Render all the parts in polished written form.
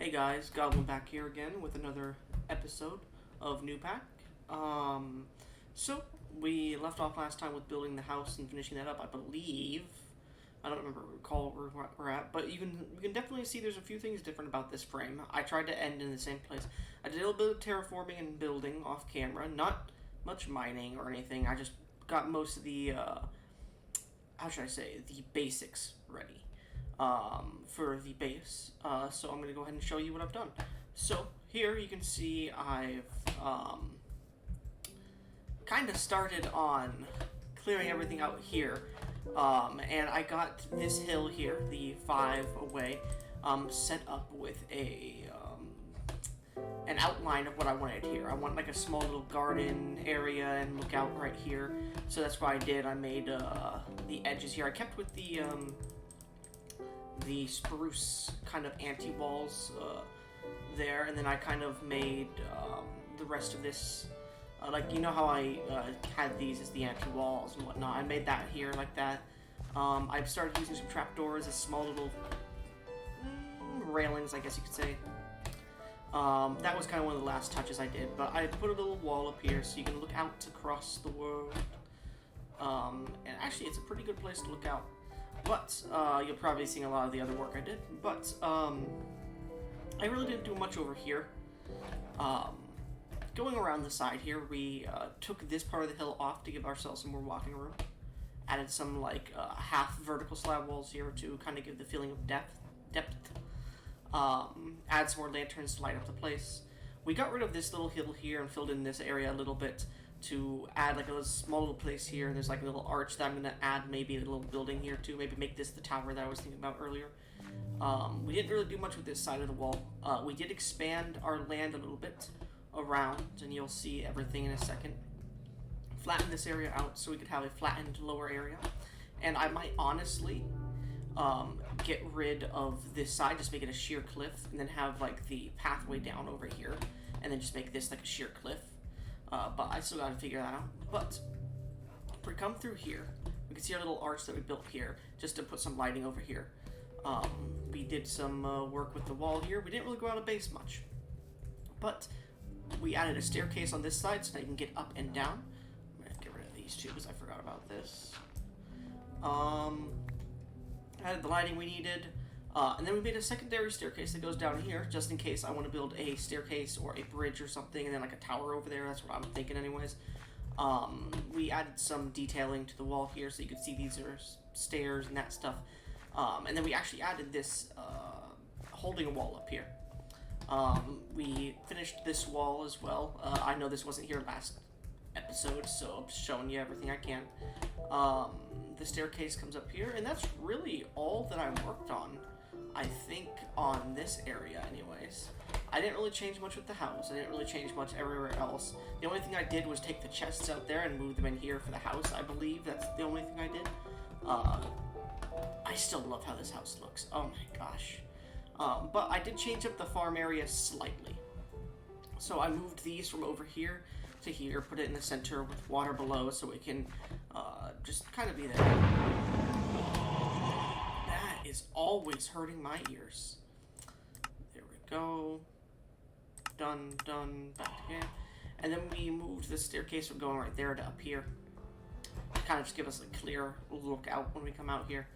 Hey guys, Goblin back here again with another episode of Newpack. So we left off last time with building the house and finishing that up, I believe. I don't recall where we're at, but you can definitely see there's a few things different about this frame. I tried to end in the same place. I did a little bit of terraforming and building off camera, not much mining or anything. I just got most of the how should I say, the basics ready. For the base. So I'm going to go ahead and show you what I've done. So here you can see I've kind of started on clearing everything out here. And I got this hill here, the 5 away, set up with an outline of what I wanted here. I want like a small little garden area and lookout right here. So that's what I did. I made the edges here. I kept with the spruce kind of anti-walls there, and then I kind of made the rest of this, like, you know how I had these as the anti-walls and whatnot. I made that here like that. I've started using some trapdoors as small little railings, I guess you could say. That was kind of one of the last touches I did, but I put a little wall up here so you can look out across the world. And actually, it's a pretty good place to look out. But, you'll probably see a lot of the other work I did. But, I really didn't do much over here. Going around the side here, we took this part of the hill off to give ourselves some more walking room. Added some, like, half vertical slab walls here to kind of give the feeling of depth. Add some more lanterns to light up the place. We got rid of this little hill here and filled in this area a little bit to add like a small little place here. There's like a little arch that I'm going to add, maybe a little building here too, maybe make this the tower that I was thinking about earlier. We didn't really do much with this side of the wall. We did expand our land a little bit around, and you'll see everything in a second. Flatten this area out so we could have a flattened lower area. And I might honestly get rid of this side, just make it a sheer cliff, and then have like the pathway down over here, and then just make this like a sheer cliff. But I still gotta figure that out. But if we come through here, we can see our little arch that we built here, just to put some lighting over here. We did some work with the wall here. We didn't really go out of base much, but we added a staircase on this side so that you can get up and down. I'm gonna get rid of these two because I forgot about this. Added the lighting we needed. And then we made a secondary staircase that goes down here, just in case I want to build a staircase or a bridge or something, and then like a tower over there. That's what I'm thinking anyways. We added some detailing to the wall here so you could see these are stairs and that stuff. And then we actually added this holding wall up here. We finished this wall as well. I know this wasn't here last episode, so I'm showing you everything I can. The staircase comes up here, and that's really all that I worked on, I think, on this area anyways. I didn't really change much with the house. I didn't really change much everywhere else. The only thing I did was take the chests out there and move them in here for the house, I believe. That's the only thing I did. I still love how this house looks. Oh my gosh. But I did change up the farm area slightly. So I moved these from over here to here, put it in the center with water below so it can just kind of be there. That is always hurting my ears. There we go. Done, back again. And then we moved the staircase from going right there to up here. Kind of just give us a clear look out when we come out here.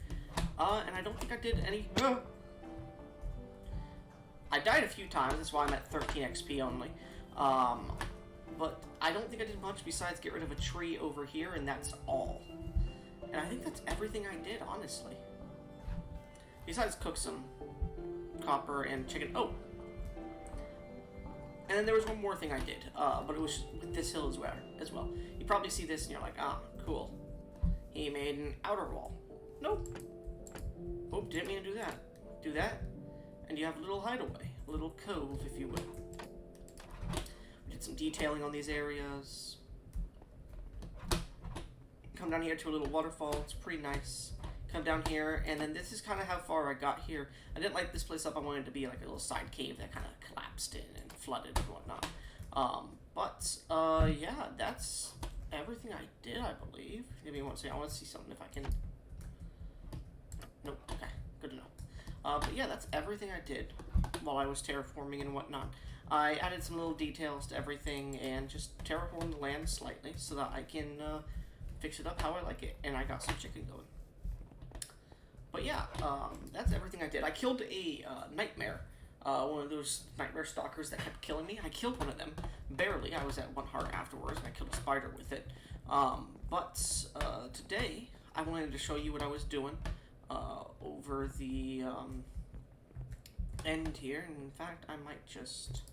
And I don't think I did any... I died a few times, that's why I'm at 13 XP only. But I don't think I did much besides get rid of a tree over here, and that's all. And I think that's everything I did, honestly. Besides cook some copper and chicken. Oh! And then there was one more thing I did, but it was with this hill as well. You probably see this and you're like, ah, cool. He made an outer wall. Nope. Oh, didn't mean to do that. Do that, and you have a little hideaway. A little cove, if you will. We did some detailing on these areas. Come down here to a little waterfall. It's pretty nice. Come down here, and then this is kind of how far I got here. I didn't like this place up. I wanted it to be like a little side cave that kind of collapsed in and flooded and whatnot. Yeah, that's everything I did, I believe. Maybe you want to say, I want to see something if I can... Nope, okay, good to know. But yeah, that's everything I did. while I was terraforming and whatnot. I added some little details to everything and just terraformed the land slightly so that I can fix it up how I like it, and I got some chicken going. But yeah, that's everything I did. I killed a nightmare, one of those nightmare stalkers that kept killing me. I killed one of them, barely. I was at 1 heart afterwards, and I killed a spider with it. But today, I wanted to show you what I was doing over the end here. And in fact, I might just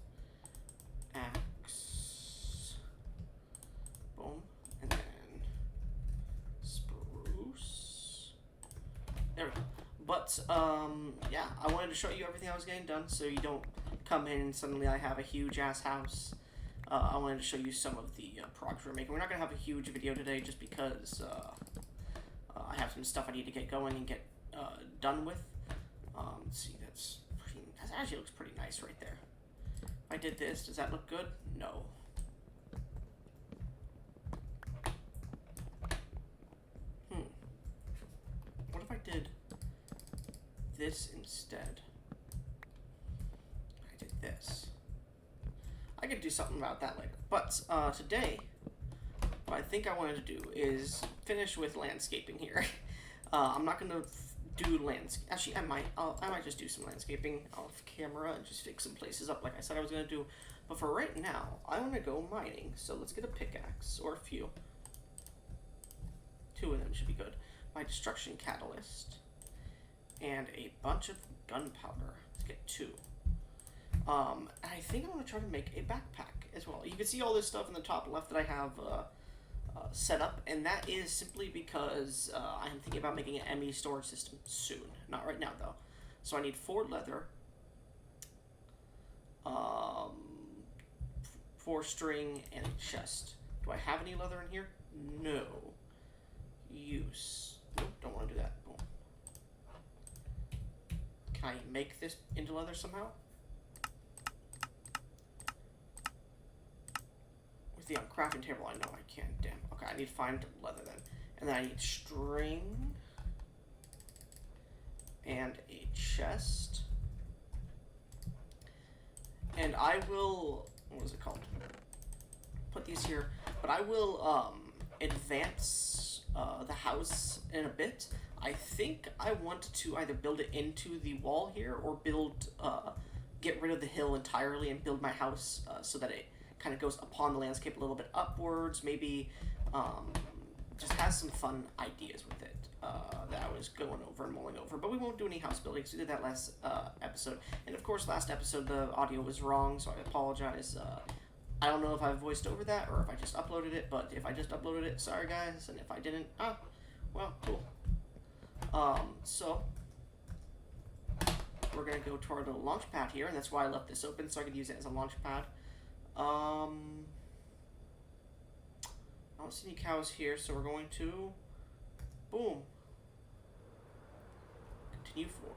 axe, boom, and then spruce. There we go. But yeah, I wanted to show you everything I was getting done, so you don't come in and suddenly I have a huge ass house. I wanted to show you some of the progress we're making. We're not gonna have a huge video today, just because I have some stuff I need to get going and get done with. Let's see, that actually looks pretty nice right there. If I did this, does that look good? No. What if I did this instead? I did this. I could do something about that later. But today, what I think I wanted to do is finish with landscaping here. I'm not going to do landscape. Actually, I might just do some landscaping off camera and just fix some places up like I said I was going to do. But for right now, I want to go mining. So let's get a pickaxe, or a few. 2 of them should be good. My destruction catalyst. And a bunch of gunpowder. Let's get 2. I think I want to try to make a backpack as well. You can see all this stuff in the top left that I have set up, and that is simply because I'm thinking about making an ME storage system soon. Not right now, though. So I need 4 leather, 4 string, and a chest. Do I have any leather in here? No. Use. Nope, don't want to do that. Boom. Can I make this into leather somehow? With the crafting table, I know I can. Damn. Okay, I need to find leather then. And then I need string. And a chest. And I will... What is it called? Put these here. But I will advance the house in a bit. I think I want to either build it into the wall here or get rid of the hill entirely and build my house so that it kind of goes upon the landscape a little bit upwards. Maybe just has some fun ideas with it that I was going over and mulling over. But we won't do any house building because we did that last episode. And of course, last episode the audio was wrong, so I apologize. I don't know if I voiced over that or if I just uploaded it, but if I just uploaded it, sorry guys. And if I didn't, well, cool. So we're gonna go to our little launch pad here, and that's why I left this open, so I could use it as a launch pad. I don't see any cows here, so we're going to, boom, continue forth.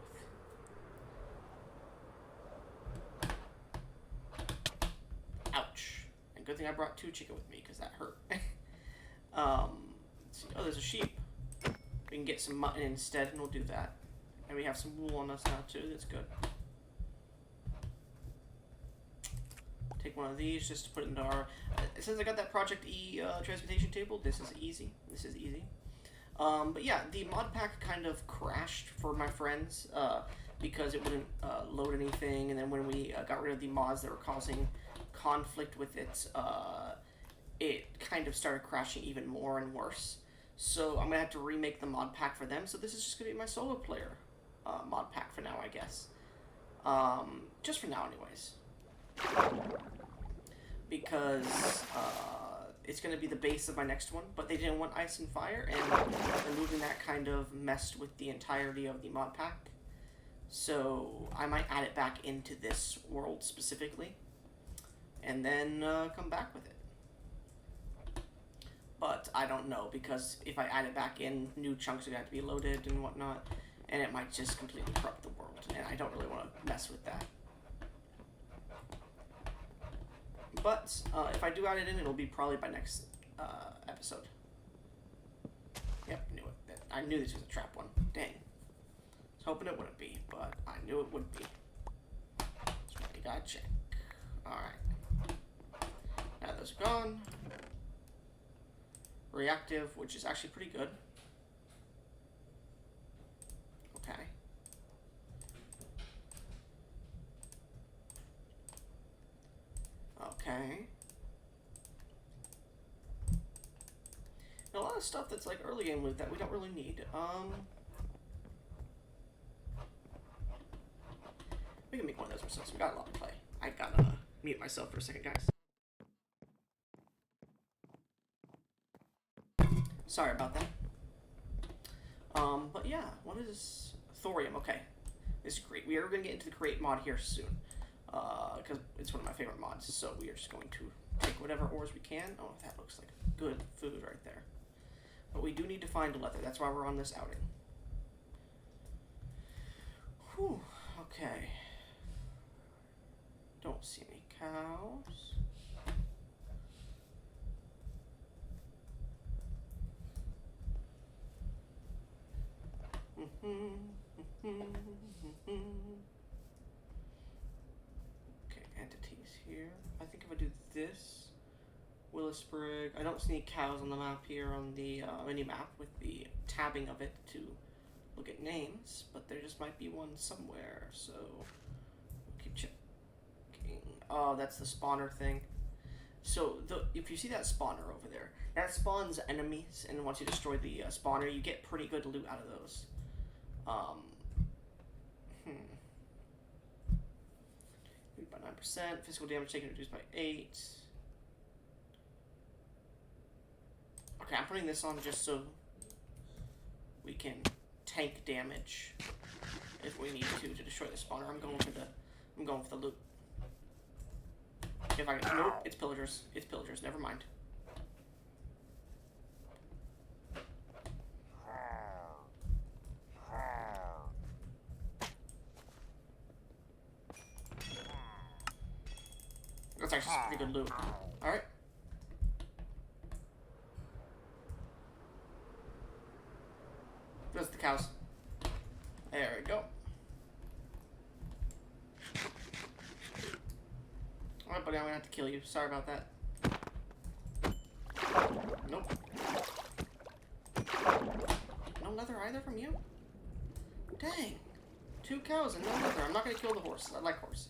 Ouch. And good thing I brought 2 chicken with me, because that hurt. Let's see. Oh, there's a sheep. We can get some mutton instead, and we'll do that. And we have some wool on us now, too. That's good. Take one of these just to put into our... since I got that Project E transportation table, this is easy. This is easy. But yeah, the mod pack kind of crashed for my friends because it wouldn't load anything. And then when we got rid of the mods that were causing conflict with it, it kind of started crashing even more and worse. So I'm going to have to remake the mod pack for them. So this is just going to be my solo player mod pack for now, I guess. Just for now, anyways. Because it's going to be the base of my next one. But they didn't want Ice and Fire, and removing that kind of messed with the entirety of the mod pack. So I might add it back into this world specifically. And then come back with it. But I don't know, because if I add it back in, new chunks are going to have to be loaded and whatnot, and it might just completely corrupt the world, and I don't really want to mess with that. But if I do add it in, it'll be probably by next episode. Yep, knew it. I knew this was a trap one. Dang. I was hoping it wouldn't be, but I knew it would be. gotta check. Alright. Now those are gone. Reactive, which is actually pretty good. Okay. Okay. And a lot of stuff that's like early game loot that we don't really need. We can make one of those ourselves. We got a lot to play. I gotta mute myself for a second, guys. Sorry about that. But yeah, what is thorium? Okay, this is great. We are going to get into the create mod here soon, because it's one of my favorite mods. So we are just going to take whatever ores we can. Oh, that looks like good food right there. But we do need to find leather. That's why we're on this outing. Whew. Okay. Don't see any cows. Okay, entities here. I think if I do this, Willisburg, I don't see any cows on the map here on the mini map with the tabbing of it to look at names, but there just might be one somewhere, so we'll keep checking. Oh, that's the spawner thing. So if you see that spawner over there, that spawns enemies, and once you destroy the spawner, you get pretty good loot out of those. By 9%, physical damage taken reduced by 8. Okay, I'm putting this on just so we can tank damage if we need to destroy the spawner. I'm going for the loot. If I can, nope, it's pillagers. It's pillagers. Never mind. That's actually some pretty good loot. Alright. There's the cows. There we go. Alright, buddy, I'm gonna have to kill you. Sorry about that. Nope. No leather either from you? Dang. 2 cows and no leather. I'm not gonna kill the horses. I like horses.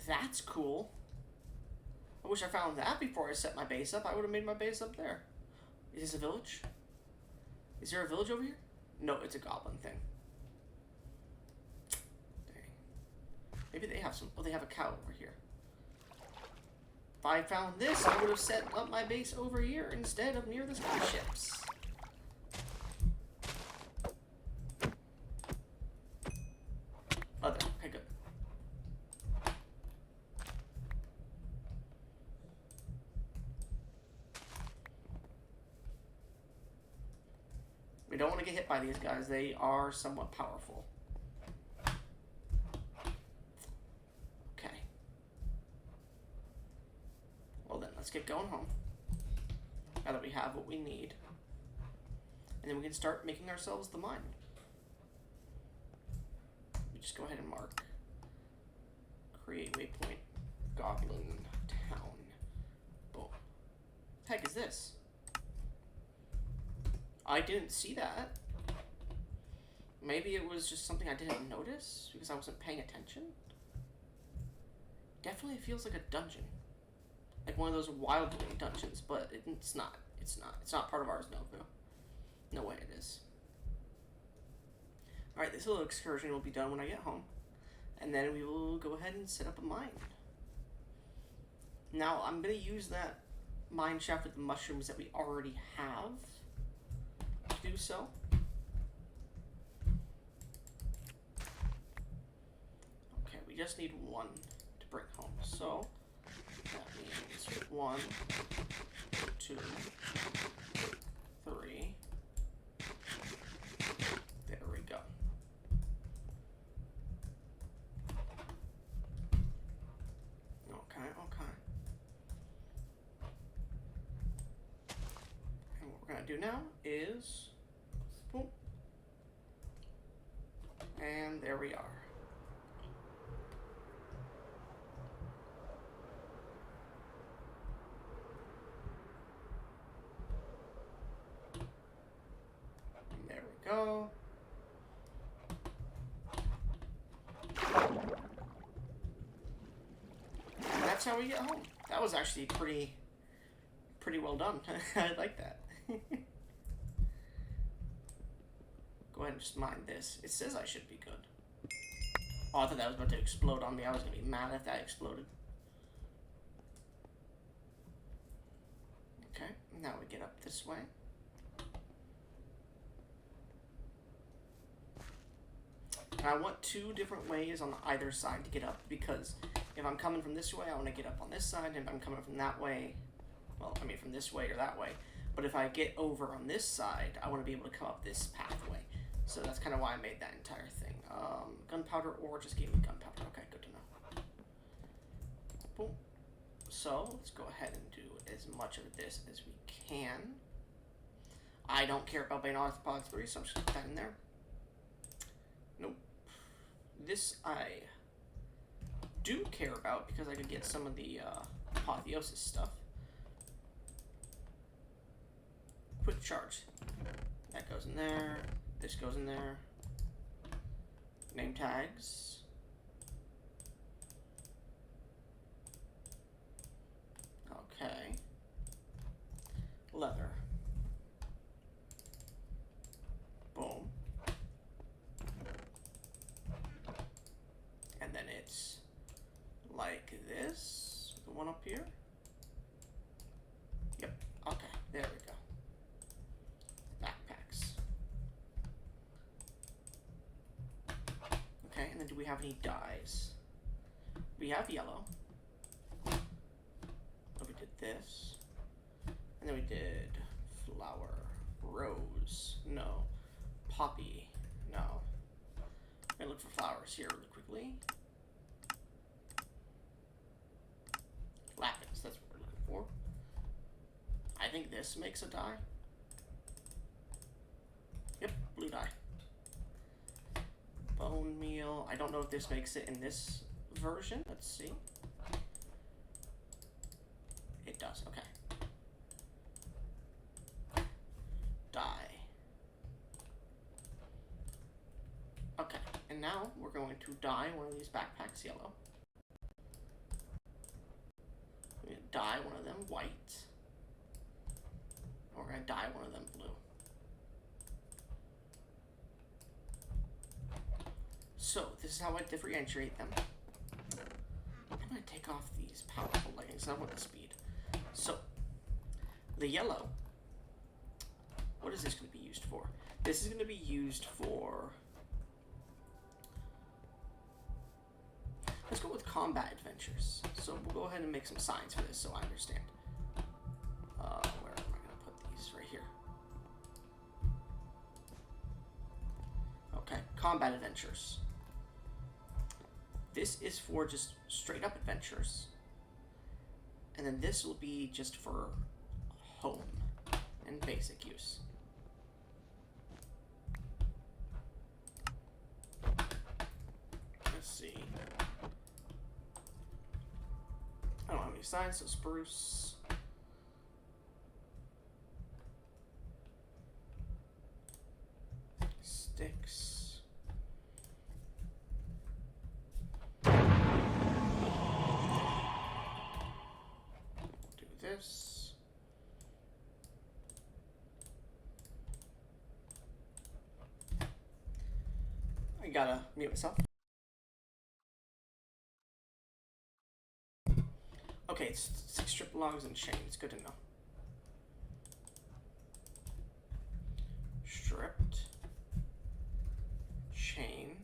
That's cool. I wish I found that before I set my base up. I would have made my base up there. Is this a village? Is there a village over here? No, it's a goblin thing. Dang. Maybe they have some... Oh, they have a cow over here. If I found this, I would have set up my base over here instead of near the spaceships. Other. Okay, good. We don't want to get hit by these guys. They are somewhat powerful. Okay. Well then, let's get going home. Now that we have what we need. And then we can start making ourselves the mine. We just go ahead and mark. Create waypoint. Goblin Town. Boom. The heck is this? I didn't see that. Maybe it was just something I didn't notice because I wasn't paying attention. Definitely feels like a dungeon. Like one of those wild looking dungeons, but it's not. It's not. It's not part of ours, no. No way it is. Alright, this little excursion will be done when I get home. And then we will go ahead and set up a mine. Now, I'm going to use that mine shaft with the mushrooms that we already have. Do so. Okay, we just need one to bring home. So that means 1, 2, 3. There we go. Okay. And what we're gonna do now is boom. And there we are. that's how we get home. That was actually pretty well done. I like that. Go ahead and just mine this. It says I should be good. Oh, I thought that was about to explode on me. I was going to be mad if that exploded. Okay, now we get up this way. And I want 2 different ways on either side to get up, because if I'm coming from this way, I want to get up on this side, and if I'm coming from that way, well, I mean from this way or that way, but if I get over on this side, I want to be able to come up this pathway. So that's kind of why I made that entire thing. Gunpowder ore just gave me gunpowder. Okay, good to know. Boom. So let's go ahead and do as much of this as we can. I don't care about being Arthropods 3, so I'm just going to put that in there. Nope. This I do care about because I could get some of the apotheosis stuff. Quick charge. That goes in there. This goes in there. Name tags. Okay. Leather. Boom. And then it's like this. The one up here. Yep. Okay. There we go. Backpacks. Okay, and then do we have any dyes? We have yellow. Oh, we did this. And then we did flower. Rose. No. Poppy. No. I'm gonna look for flowers here really quickly. Lapis, that's what we're looking for. I think this makes a dye. Yep, blue dye. Bone meal. I don't know if this makes it in this version. Let's see. It does, okay. Dye. Okay, and now we're going to dye one of these backpacks yellow. We're going to dye one of them white. We're going to dye one of them blue. So, this is how I differentiate them. I'm going to take off these powerful leggings. I want the speed. So, the yellow, what is this going to be used for? This is going to be used for... Let's go with combat adventures. So, we'll go ahead and make some signs for this so I understand. Where am I going to put these? Right here. Okay, combat adventures. This is for just straight up adventures. And then this will be just for home and basic use. Let's see. I don't have any signs, so spruce. Sticks. This. I gotta mute myself. Okay, it's 6 strip logs and chains. Good to know. Stripped. Chain.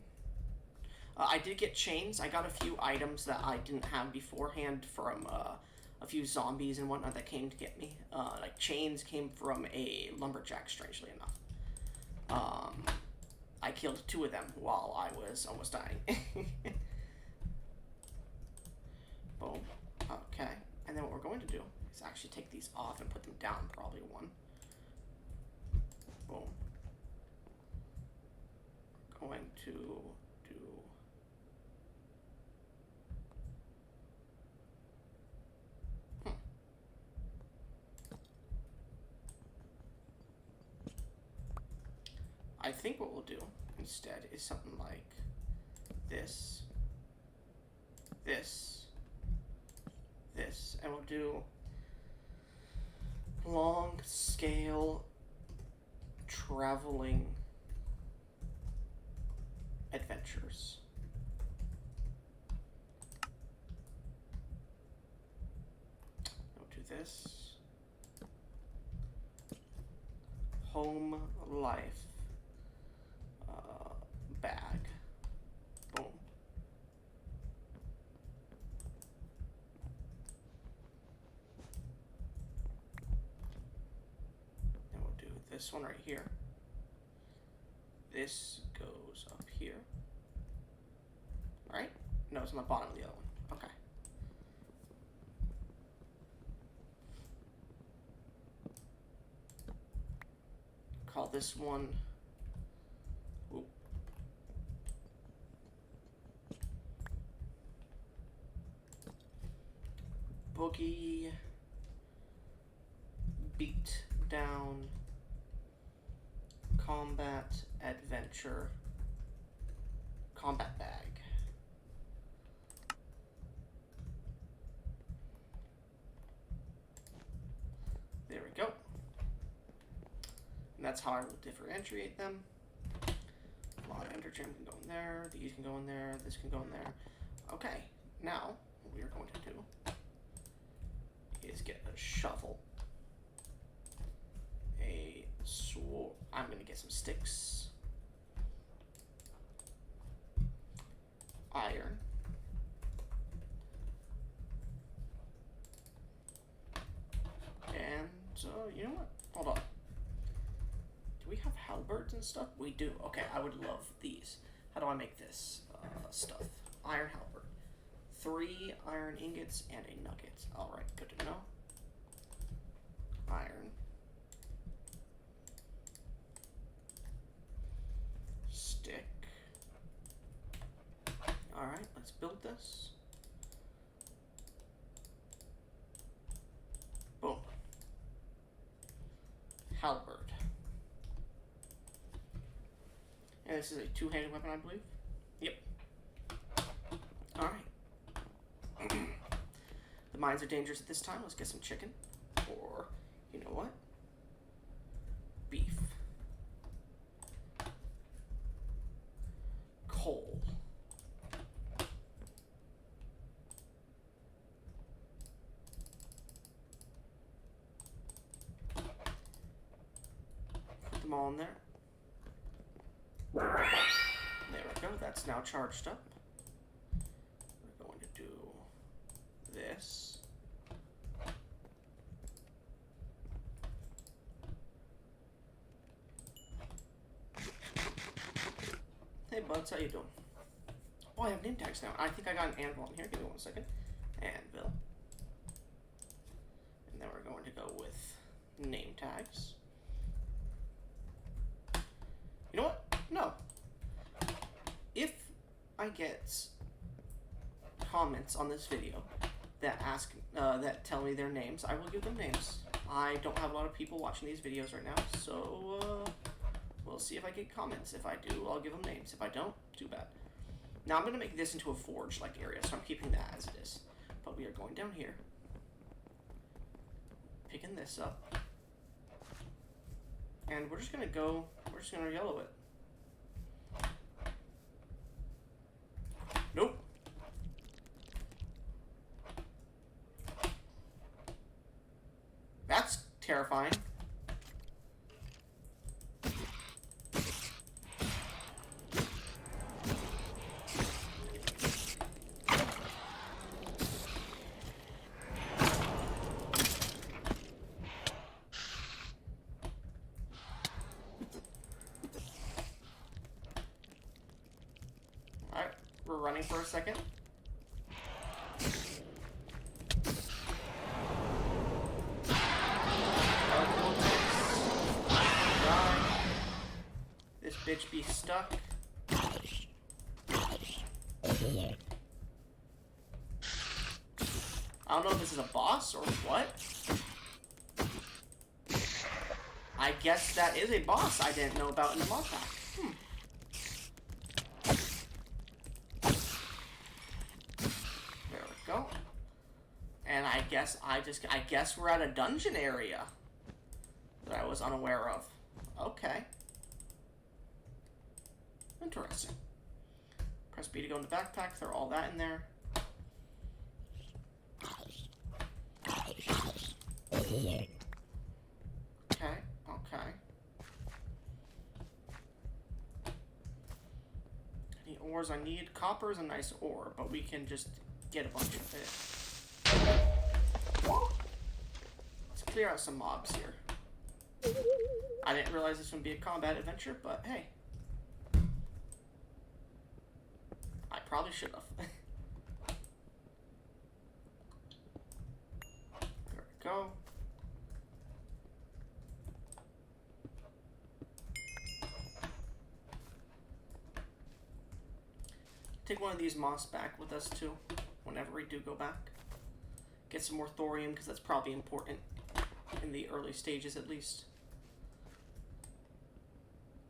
I did get chains. I got a few items that I didn't have beforehand from a few zombies and whatnot that came to get me. Like chains came from a lumberjack, strangely enough. I killed 2 of them while I was almost dying. Boom. Okay. And then what we're going to do is actually take these off and put them down, probably 1. Boom. Going to do... I think what we'll do instead is something like this, this, this, and we'll do long scale traveling adventures. We'll do this. Home life bag. Boom. And we'll do this one right here. This goes up here. Right? No, it's on the bottom of the other one. Okay. Call this one. Ooh. Boogie Beat Down Combat Adventure Combat Bag. There we go. And that's how I will differentiate them. A lot of enter gem can go in there, these can go in there, this can go in there. Okay, now what we are going to do is get a shovel, a sword. I'm going to get some sticks, iron, and you know what? Hold on. Do we have halberds and stuff? We do. Okay, I would love these. How do I make this stuff? Iron halberd. 3 iron ingots and a nugget. Alright, good to know. Iron. Stick. Alright, let's build this. Boom. Halberd. And this is a 2-handed weapon, I believe. Yep. Alright. The mines are dangerous at this time. Let's get some chicken. Or, you know what? Beef. Coal. Put them all in there. There we go. That's now charged up. We're going to do this. Hey buds, how you doing? Oh, I have name tags now. I think I got an anvil in here. Give me 1 second. Anvil. And then we're going to go with name tags. You know what? No. If I get comments on this video that ask, that tell me their names, I will give them names. I don't have a lot of people watching these videos right now, so we'll see if I get comments. If I do, I'll give them names. If I don't, too bad. Now I'm going to make this into a forge-like area, so I'm keeping that as it is. But we are going down here, picking this up, and we're just going to yellow it. Nope. That's terrifying. Alright, we're running for a second. This bitch be stuck. I don't know if this is a boss or what. I guess that is a boss I didn't know about in the mod pack. There we go. And I guess we're at a dungeon area that I was unaware of. Okay. Interesting. Press B to go in the backpack, throw all that in there. Okay, okay. Any ores I need? Copper is a nice ore, but we can just get a bunch of it. Let's clear out some mobs here. I didn't realize this would be a combat adventure, but hey. I probably should have. There we go. Take one of these moss back with us too, whenever we do go back. Get some more thorium, because that's probably important in the early stages at least.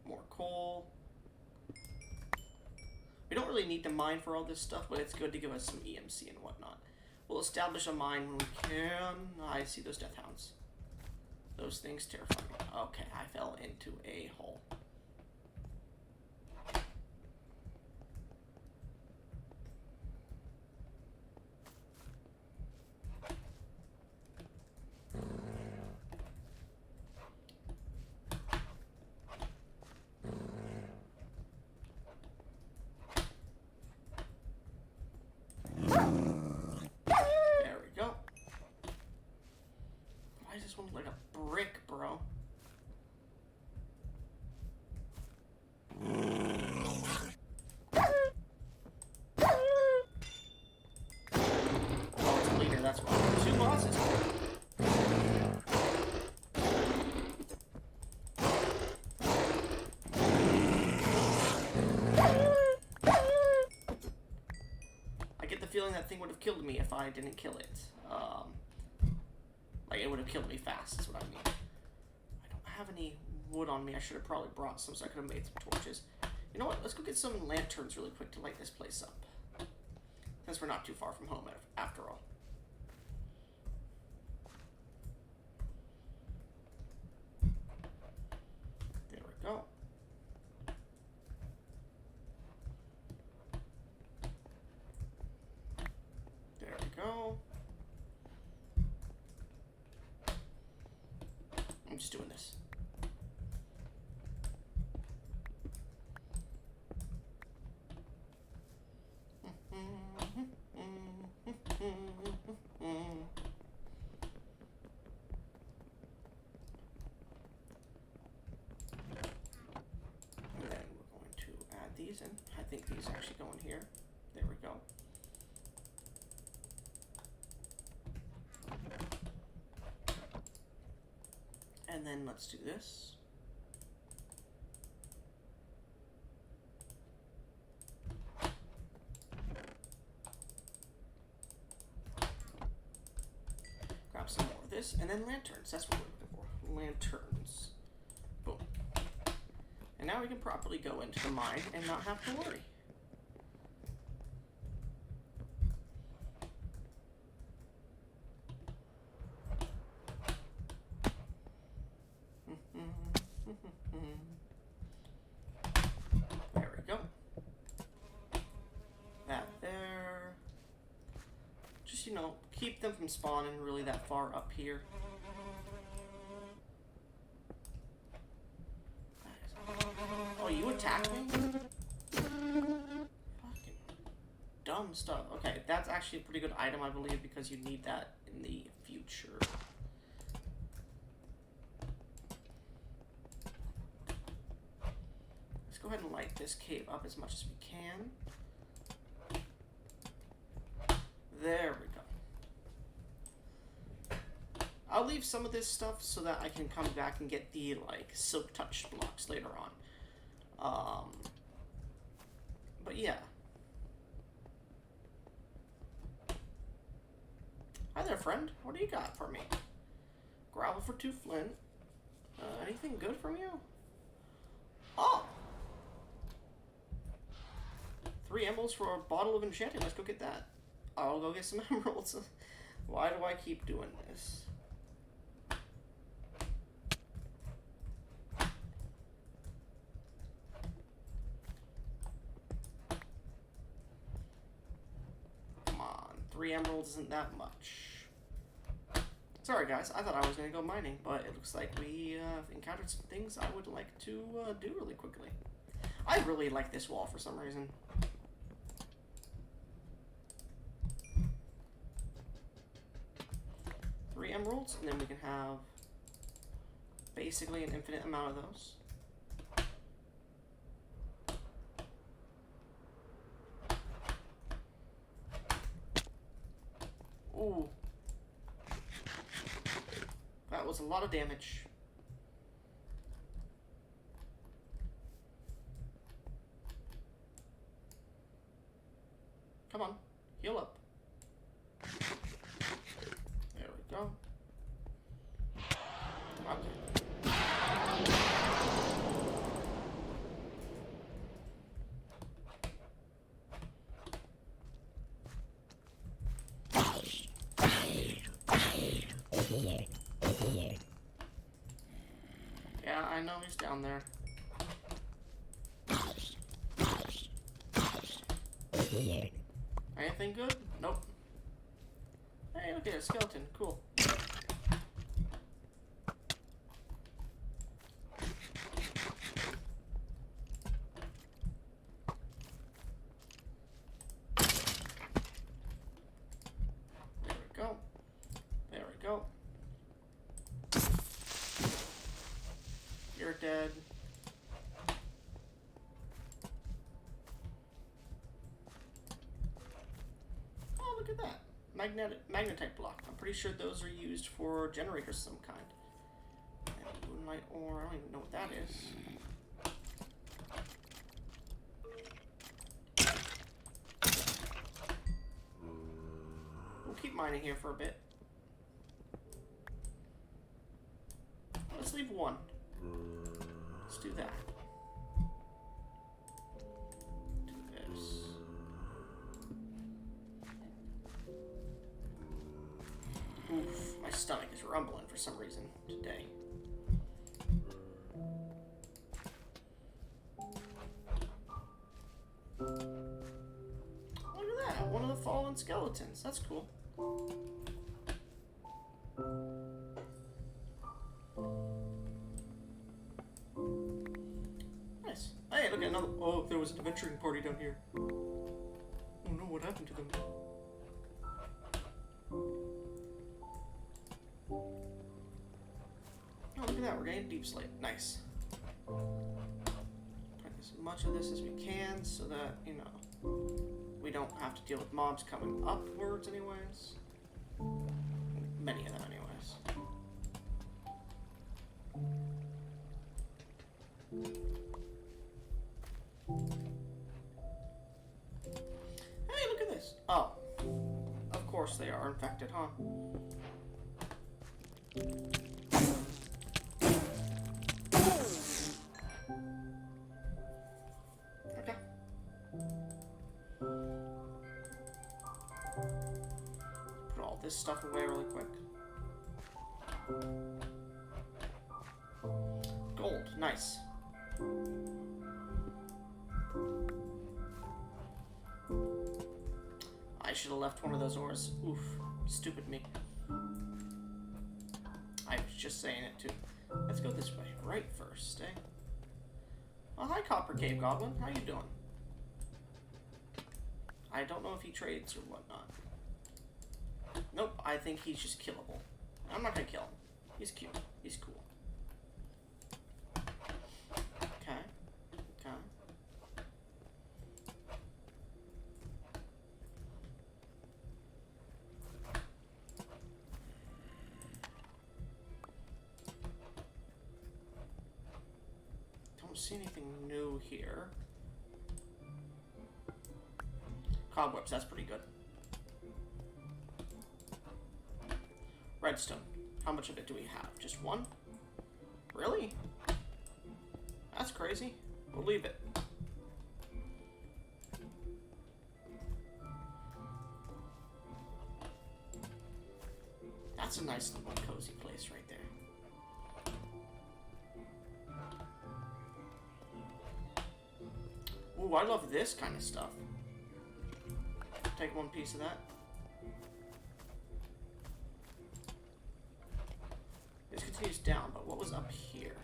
More coal. We don't really need to mine for all this stuff, but it's good to give us some EMC and whatnot. We'll establish a mine when we can. I see those death hounds. Those things terrify me. Okay, I fell into a hole. Like a brick, bro. Oh, it's a leader, that's why. 2 bosses. I get the feeling that thing would have killed me if I didn't kill it. Like, it would have killed me fast, is what I mean. I don't have any wood on me. I should have probably brought some so I could have made some torches. You know what? Let's go get some lanterns really quick to light this place up. Since we're not too far from home, after all. There we go. There we go. I'm just doing this. And then we're going to add these in. I think these actually go in here. There we go. And then let's do this. Grab some more of this, and then lanterns. That's what we're looking for. Lanterns. Boom. And now we can properly go into the mine and not have to worry. There we go. That there. Just, you know, keep them from spawning really that far up here. Oh, you attacked me? Fucking dumb stuff. Okay, that's actually a pretty good item, I believe, because you need that in the future. Let's go ahead and light this cave up as much as we can. There we go. I'll leave some of this stuff so that I can come back and get the, like, silk touch blocks later on. But yeah. Hi there, friend. What do you got for me? Gravel for 2 flint. Anything good from you? Oh! 3 emeralds for a bottle of enchanting. Let's go get that. I'll go get some emeralds. Why do I keep doing this? Come on, 3 emeralds isn't that much. Sorry guys, I thought I was going to go mining, but it looks like we encountered some things I would like to do really quickly. I really like this wall for some reason. Three emeralds, and then we can have basically an infinite amount of those. Ooh. That was a lot of damage. Come on, heal up. There we go. Okay. Yeah, I know he's down there. Anything good? Nope. Hey, look at a skeleton. Cool. There we go. There we go. You're dead. Look at that. Magnetite block. I'm pretty sure those are used for generators of some kind. And moonlight ore, I don't even know what that is. We'll keep mining here for a bit. Let's leave one. Let's do that. Do this. Oof, my stomach is rumbling for some reason today. Look at that, one of the fallen skeletons. That's cool. Nice. Hey, look at another. Oh, there was an adventuring party down here. Oh no, what happened to them? Oh, look at that, we're getting deep slate. Nice. Put as much of this as we can so that, you know, we don't have to deal with mobs coming upwards anyways. Many of them anyways. Hey, look at this. Oh. Of course they are infected, huh? Okay. Put all this stuff away really quick. Gold, nice. I should have left one of those ores. Oof, stupid me. I was just saying it too. Let's go this way, right first, eh? Oh, hi, Copper Cave Goblin. How you doing? I don't know if he trades or whatnot. Nope, I think he's just killable. I'm not gonna kill him. He's cute. He's cool. Okay. Okay. Don't see anything new here. Cobwebs, that's pretty good. Redstone. How much of it do we have? Just one? Really? That's crazy. We'll leave it. That's a nice little cozy place right there. Ooh, I love this kind of stuff. Take one piece of that. This continues down, but what was up here?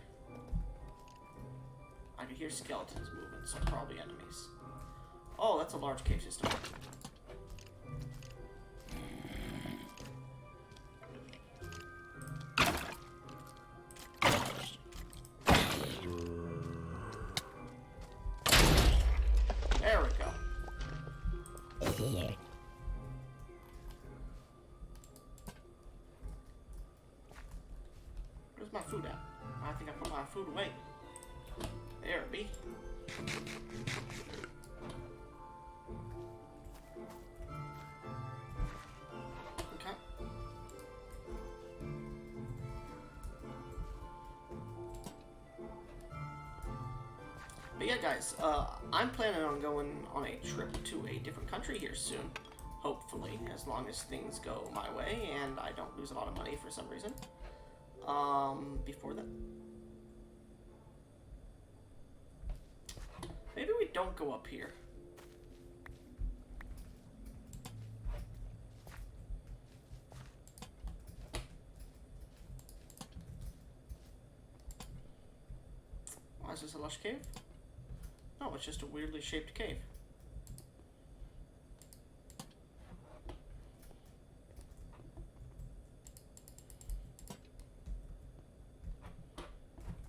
I could hear skeletons moving, so probably enemies. Oh, that's a large cave system. There we go. Where's my food at? I think I put my food away. There it be. Okay. But yeah, guys, I'm planning on going on a trip to a different country here soon. Hopefully, as long as things go my way and I don't lose a lot of money for some reason. Before that. Maybe we don't go up here. Why is this a lush cave? No, it's just a weirdly shaped cave.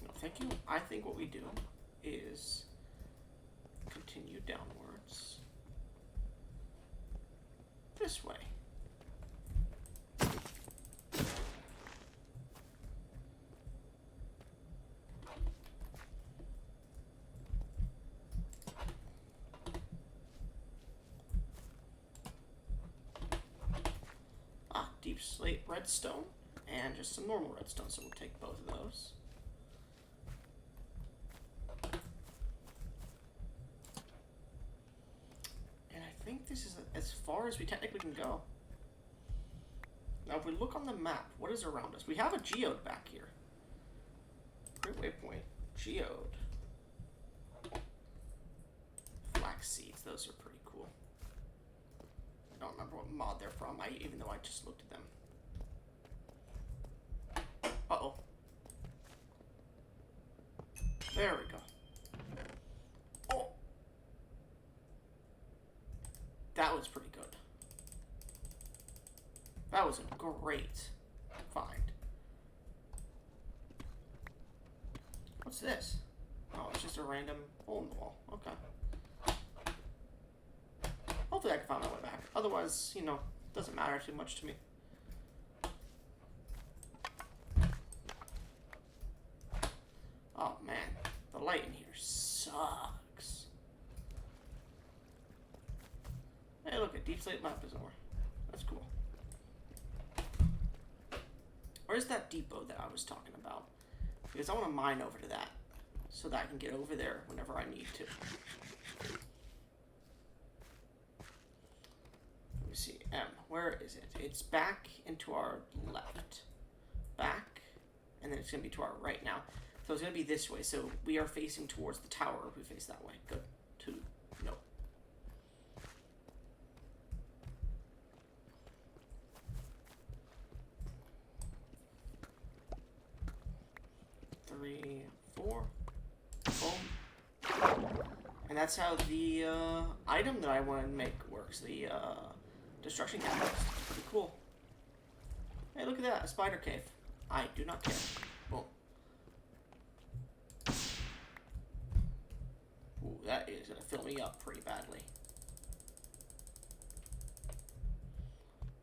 No, thank you. I think what we do is continue downwards this way. Deep slate redstone and just some normal redstone, so we'll take both of those. And I think this is as far as we technically can go. Now if we look on the map, what is around us? We have a geode back here. Great waypoint. Geode. Flax seeds, those are pretty cool. I don't remember what mod they're from, even though I just looked at them. Uh-oh. There we go. Oh! That was pretty good. That was a great find. What's this? Oh, it's just a random hole in the wall. Okay. Hopefully I can find my way back. Otherwise, you know, doesn't matter too much to me. Oh man, the light in here sucks. Hey look, a deep slate map is over. That's cool. Where's that depot that I was talking about? Because I want to mine over to that so that I can get over there whenever I need to. See, M, where is it? It's back and to our left. Back, and then it's going to be to our right now. So it's going to be this way. So we are facing towards the tower if we face that way. Good. 2, no. 3, 4. Boom. And that's how the item that I want to make works. The destruction catalyst. Pretty cool. Hey, look at that. A spider cave. I do not care. Boom. Ooh, that is going to fill me up pretty badly.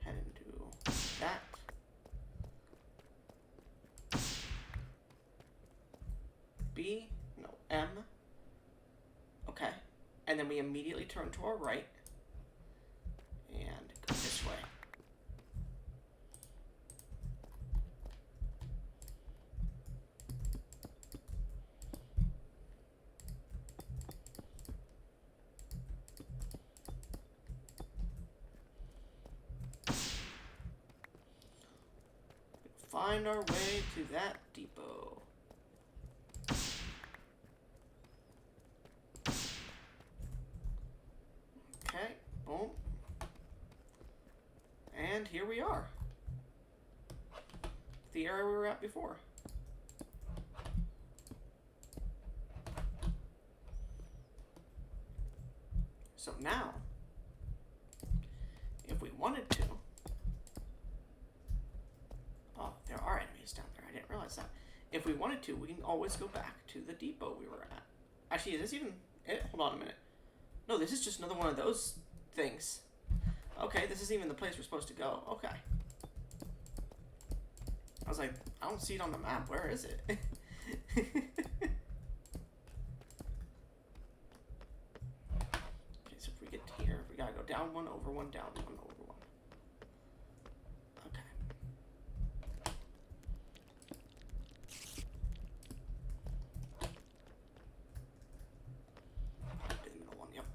Head into that. B. No. M. Okay. And then we immediately turn to our right. And go this way. find our way to that depot. Okay, boom. And here we are. The area we were at before. So now, if we wanted to, oh, there are enemies down there. I didn't realize that. If we wanted to, we can always go back to the depot we were at. Actually, is this even it? Hold on a minute. No, this is just another one of those things. Okay, this isn't even the place we're supposed to go. Okay. I was like, I don't see it on the map. Where is it? Okay, so if we get to here, we gotta go down one, over one, down one, over one. Okay. In the middle one, yep.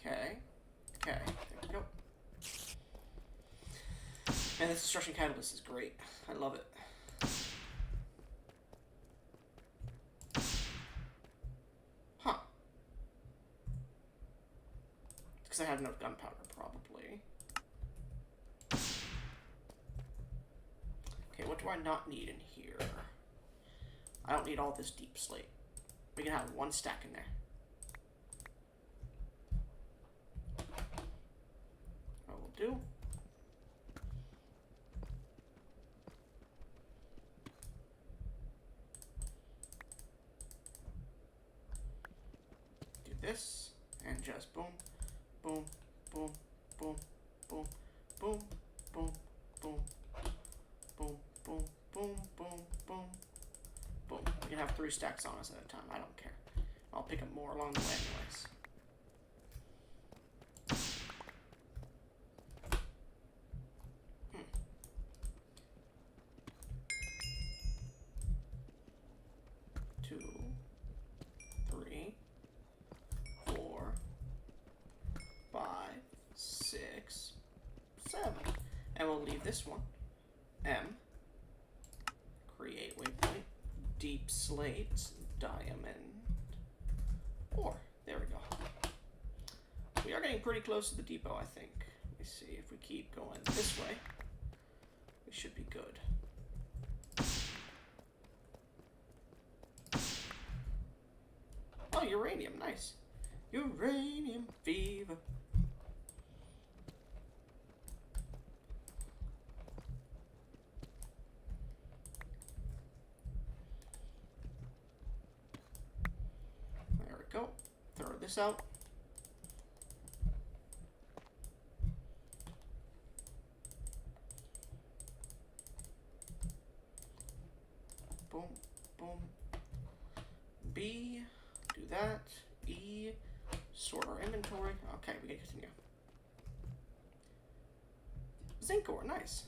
Okay, there we go. And this destruction catalyst is great. I love it. Huh. Because I have no gunpowder, probably. Okay, what do I not need in here? I don't need all this deep slate. We can have one stack in there. That will do. Do this, and just boom, boom, boom, boom, boom, boom, boom, boom, boom, boom, boom, boom, boom, boom. We can have 3 stacks on us at a time. I don't care. I'll pick up more along the way anyways. Two, 3, 4, 5, 6, 7. And we'll leave this one. M. Create waypoint. Deep slate. Diamond. Ore. There we go. We are getting pretty close to the depot, I think. Let me see if we keep going this way. We should be good. Oh, uranium, nice. Uranium fever. There we go. Throw this out. Boom, boom. B. Do that. E. Sort our inventory. Okay, we can continue. Zinc ore, nice.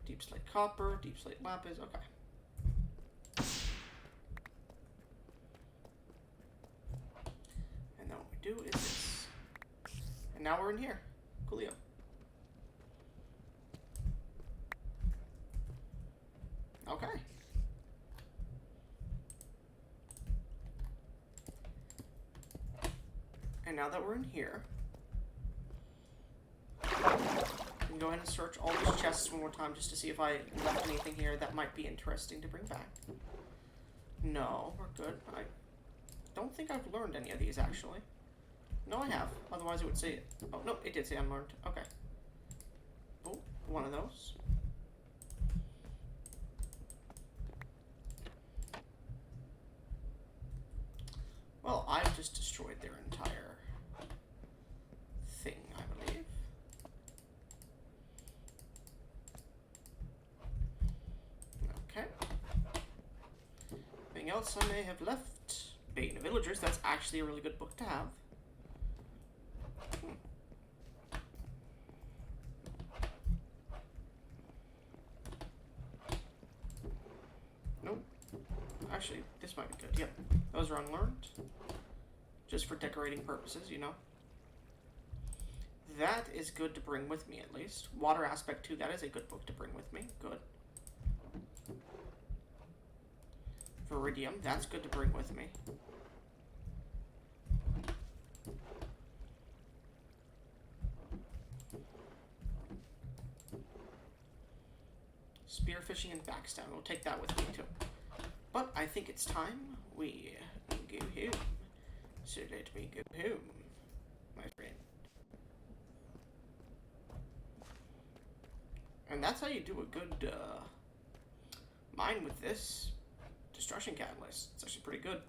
Deep slate copper, deep slate lapis, okay. And then what we do is this. And now we're in here. Coolio. Okay. And now that we're in here, we can go ahead and search all these chests one more time just to see if I left anything here that might be interesting to bring back. No, we're good. I don't think I've learned any of these, actually. No, I have. Otherwise it would say it. Oh, no, it did say unlearned. Okay. Oh, one of those. Well, I've just destroyed their entire thing, I believe. Okay. Anything else I may have left? Bane of Villagers. That's actually a really good book to have. Nope. Actually, this might be good. Yep. Those are unlearned. Just for decorating purposes, you know. That is good to bring with me, at least. Water Aspect 2, that is a good book to bring with me. Good. Viridium, that's good to bring with me. Spearfishing and Backstab. We'll take that with me, too. But I think it's time we go home. So let me go home, my friend. And that's how you do a good mine with this Destruction Catalyst. It's actually pretty good.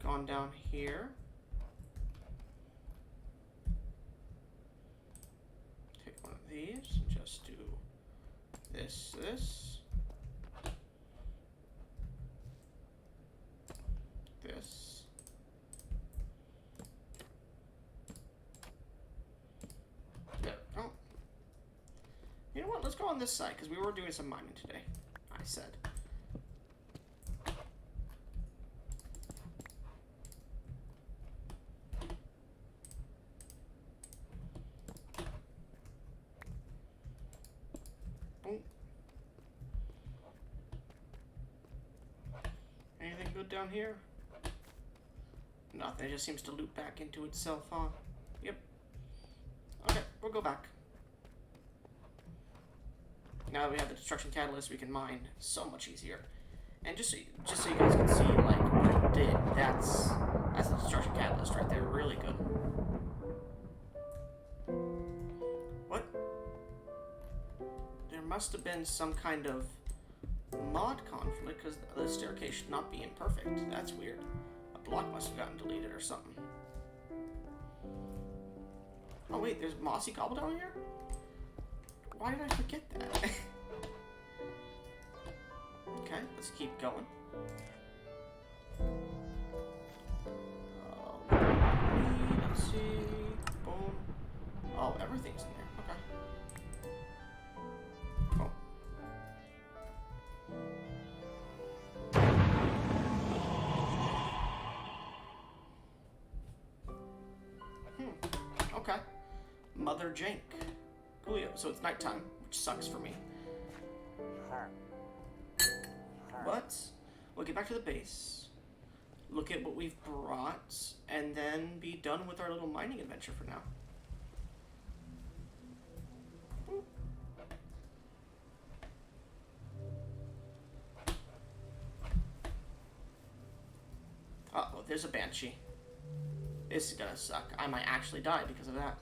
Gone down here. Take one of these and just do this. This. There. Oh. You know what? Let's go on this side, because we were doing some mining today, I said. Boom. Anything good down here? Nothing. It just seems to loop back into itself, huh? Yep. Okay, we'll go back. Now that we have the Destruction Catalyst, we can mine so much easier. And just so you guys can see, like, what it did, that's the Destruction Catalyst right there. Really good. What? There must have been some kind of mod conflict, because the staircase should not be imperfect. That's weird. Block must have gotten deleted or something. Oh wait, there's mossy cobble down here? Why did I forget that? Okay, let's keep going. Let's see. Boom. Oh, everything's in there. Okay. Cool. Okay. Mother Jank. Coolio. So it's nighttime, which sucks for me. But we'll get back to the base, look at what we've brought, and then be done with our little mining adventure for now. Uh-oh, there's a Banshee. This is gonna suck. I might actually die because of that.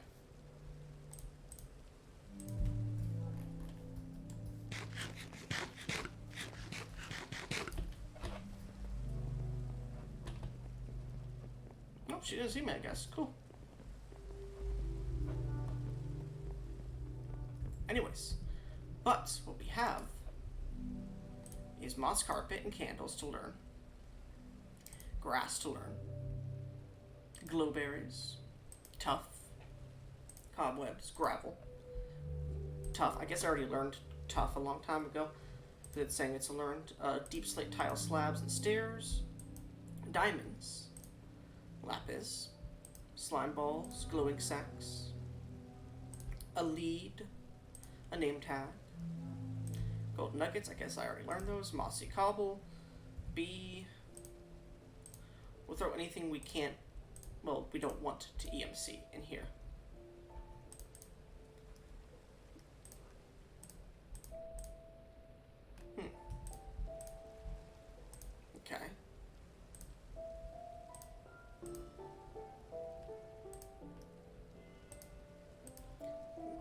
Nope, she didn't see me, I guess. Cool. Anyways, but what we have is moss carpet and candles to learn. Grass to learn. Glowberries. Tough. Cobwebs. Gravel. Tough. I guess I already learned tough a long time ago. But it's saying it's learned. Deep slate tile slabs and stairs. Diamonds. Lapis. Slime balls. Glowing sacks. A lead. A name tag. Gold nuggets. I guess I already learned those. Mossy cobble. B. We'll throw anything we can't, well, we don't want to EMC in here. Okay.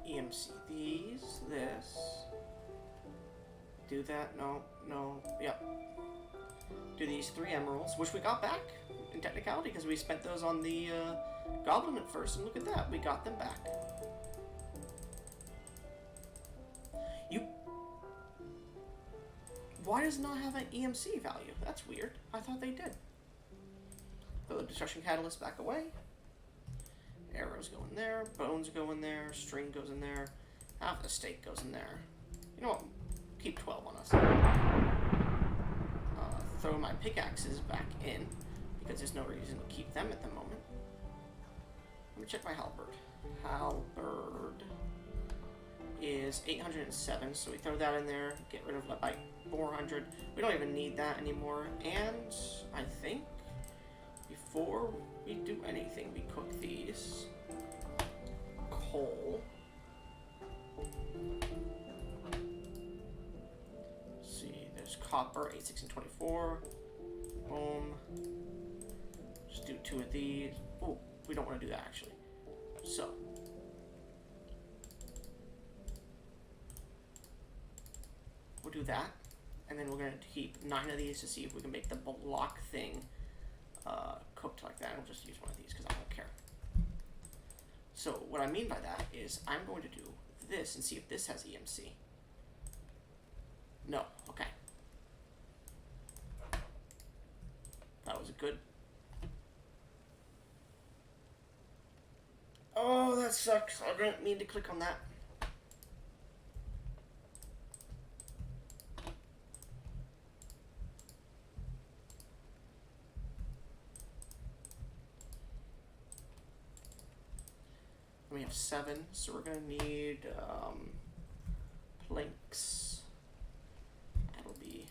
EMC these, this. Do that, no, yep. Do these 3 emeralds, which we got back in technicality because we spent those on the Goblin at first, and look at that, we got them back. Why does it not have an EMC value? That's weird. I thought they did. Throw the destruction catalyst back away. Arrows go in there. Bones go in there. String goes in there. Half the steak goes in there. You know what? Keep 12 on us. Throw my pickaxes back in because there's no reason to keep them at the moment. Let me check my halberd. Halberd is 807, so we throw that in there. Get rid of like 400. We don't even need that anymore. And I think before we do anything, we cook these. Coal. Let's see, there's copper, 8, 6, and 24. Boom. Just do 2 of these. Oh, we don't want to do that actually. So. We'll do that. And then we're going to keep 9 of these to see if we can make the block thing cooked like that. I'll just use one of these because I don't care. So what I mean by that is I'm going to do this and see if this has EMC. No. Okay. That was a good... Oh, that sucks. I didn't mean to click on that. We have 7, so we're going to need planks. That'll be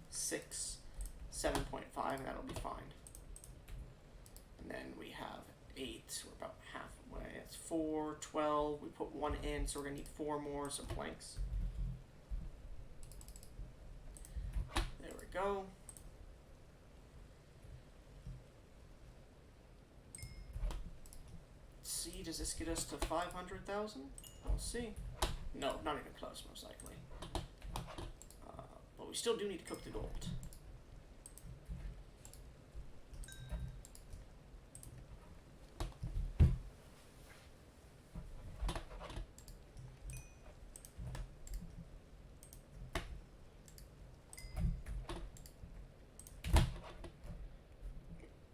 6, 7.5, and that'll be fine. And then we have 8, we're about halfway. That's 4, 12. We put 1 in, so we're going to need 4 more, so planks. There we go. See, does this get us to 500,000? We'll see. No, not even close, most likely. But we still do need to cook the gold.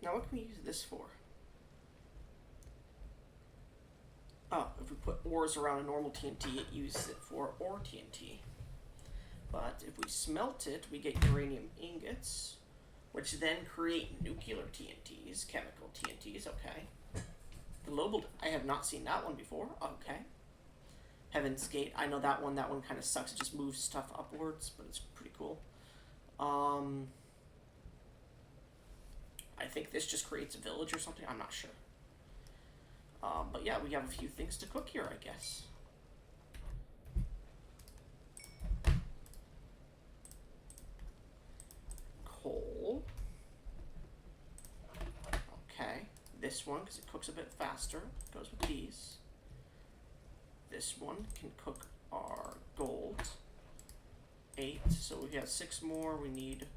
Now, what can we use this for? Oh, if we put ores around a normal TNT, it uses it for ore TNT. But if we smelt it, we get uranium ingots, which then create nuclear TNTs, chemical TNTs, okay. Global, I have not seen that one before, okay. Heaven's Gate, I know that one kind of sucks, it just moves stuff upwards, but it's pretty cool. I think this just creates a village or something, I'm not sure. But yeah, we have a few things to cook here, I guess. Coal. Okay. This one, because it cooks a bit faster, goes with these. This one can cook our gold. 8. So we got 6 more. We need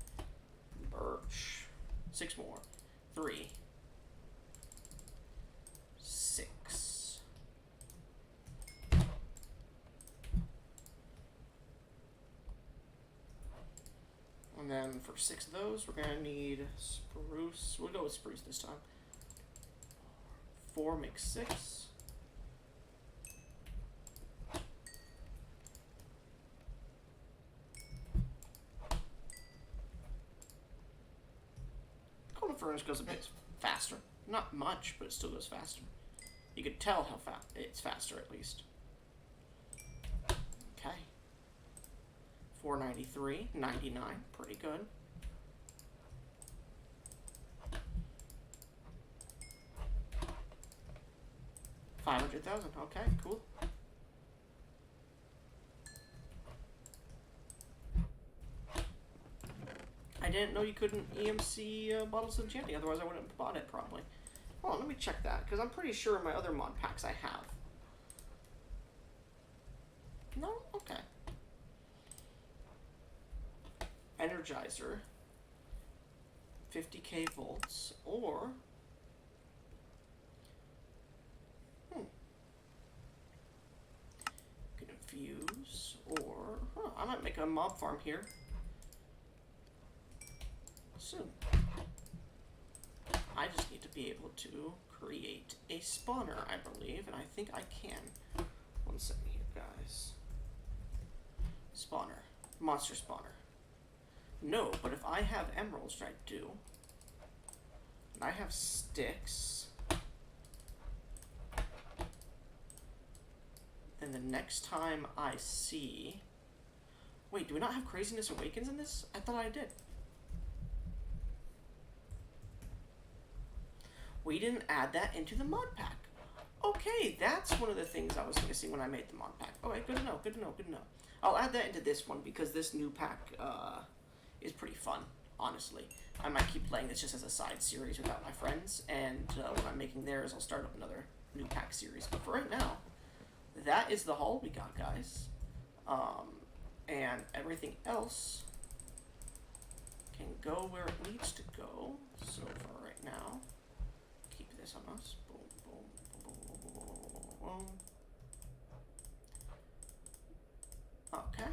birch. 6 more. 3. 6. And then for 6 of those, we're gonna need spruce. We'll go with spruce this time. 4 makes 6. Golden furnace goes a bit faster. Not much, but it still goes faster. You could tell how fast it's faster, at least. Okay. 493, 99, pretty good. $500,000, okay, cool. I didn't know you couldn't EMC bottles of enchanting, otherwise I wouldn't have bought it probably. Hold on, let me check that, because I'm pretty sure in my other mod packs I have. No? Okay. Energizer. 50k volts, or use, or I might make a mob farm here soon. I just need to be able to create a spawner, I believe, and I think I can. 1 second here, guys. Spawner. Monster spawner. No, but if I have emeralds, which I do, and I have sticks, then the next time I see... Wait, do we not have Craziness Awakens in this? I thought I did. We didn't add that into the mod pack. Okay, that's one of the things I was missing when I made the mod pack. Okay, good to know, good to know, good to know. I'll add that into this one because this new pack is pretty fun, honestly. I might keep playing this just as a side series without my friends, and when I'm making theirs, I'll start up another new pack series. But for right now, that is the haul we got, guys. And everything else can go where it needs to go. So for right now, keep this on us. Boom, boom, boom, boom, boom, boom, boom. Okay.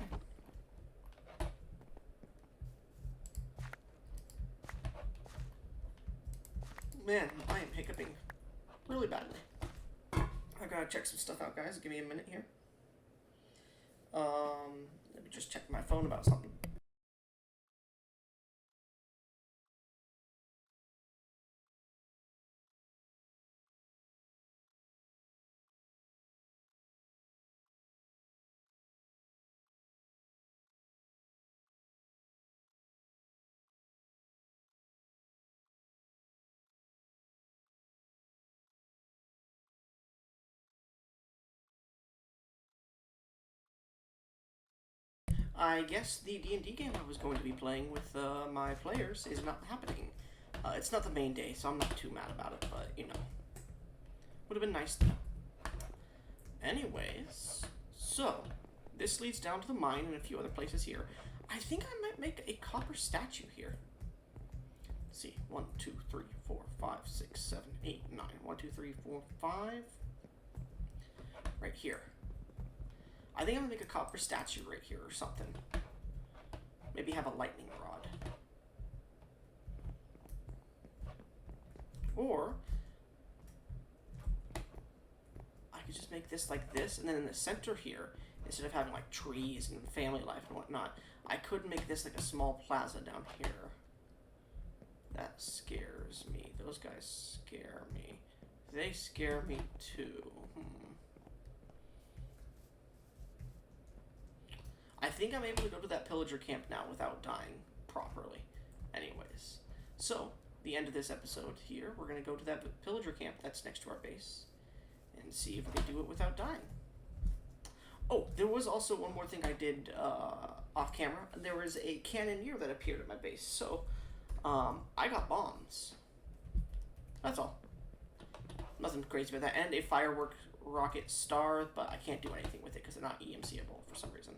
Man, I am hiccuping really badly. I gotta check some stuff out, guys. Give me a minute here. Let me just check my phone about something. I guess the D&D game I was going to be playing with my players is not happening. It's not the main day, so I'm not too mad about it, but, you know. Would have been nice to know. Anyways, so, this leads down to the mine and a few other places here. I think I might make a copper statue here. Let's see. 1, 2, 3, 4, 5, 6, 7, 8, 9. 1, 2, 3, 4, 5. Right here. I think I'm gonna make a copper statue right here or something. Maybe have a lightning rod. Or I could just make this like this, and then in the center here, instead of having like trees and family life and whatnot, I could make this like a small plaza down here. That scares me. Those guys scare me. They scare me too. I think I'm able to go to that pillager camp now without dying properly. Anyways, so the end of this episode here, we're going to go to that pillager camp that's next to our base and see if we can do it without dying. Oh, there was also one more thing I did off camera. There was a cannoneer that appeared at my base, so I got bombs. That's all. Nothing crazy about that. And a firework rocket star, but I can't do anything with it because it's not EMCable for some reason.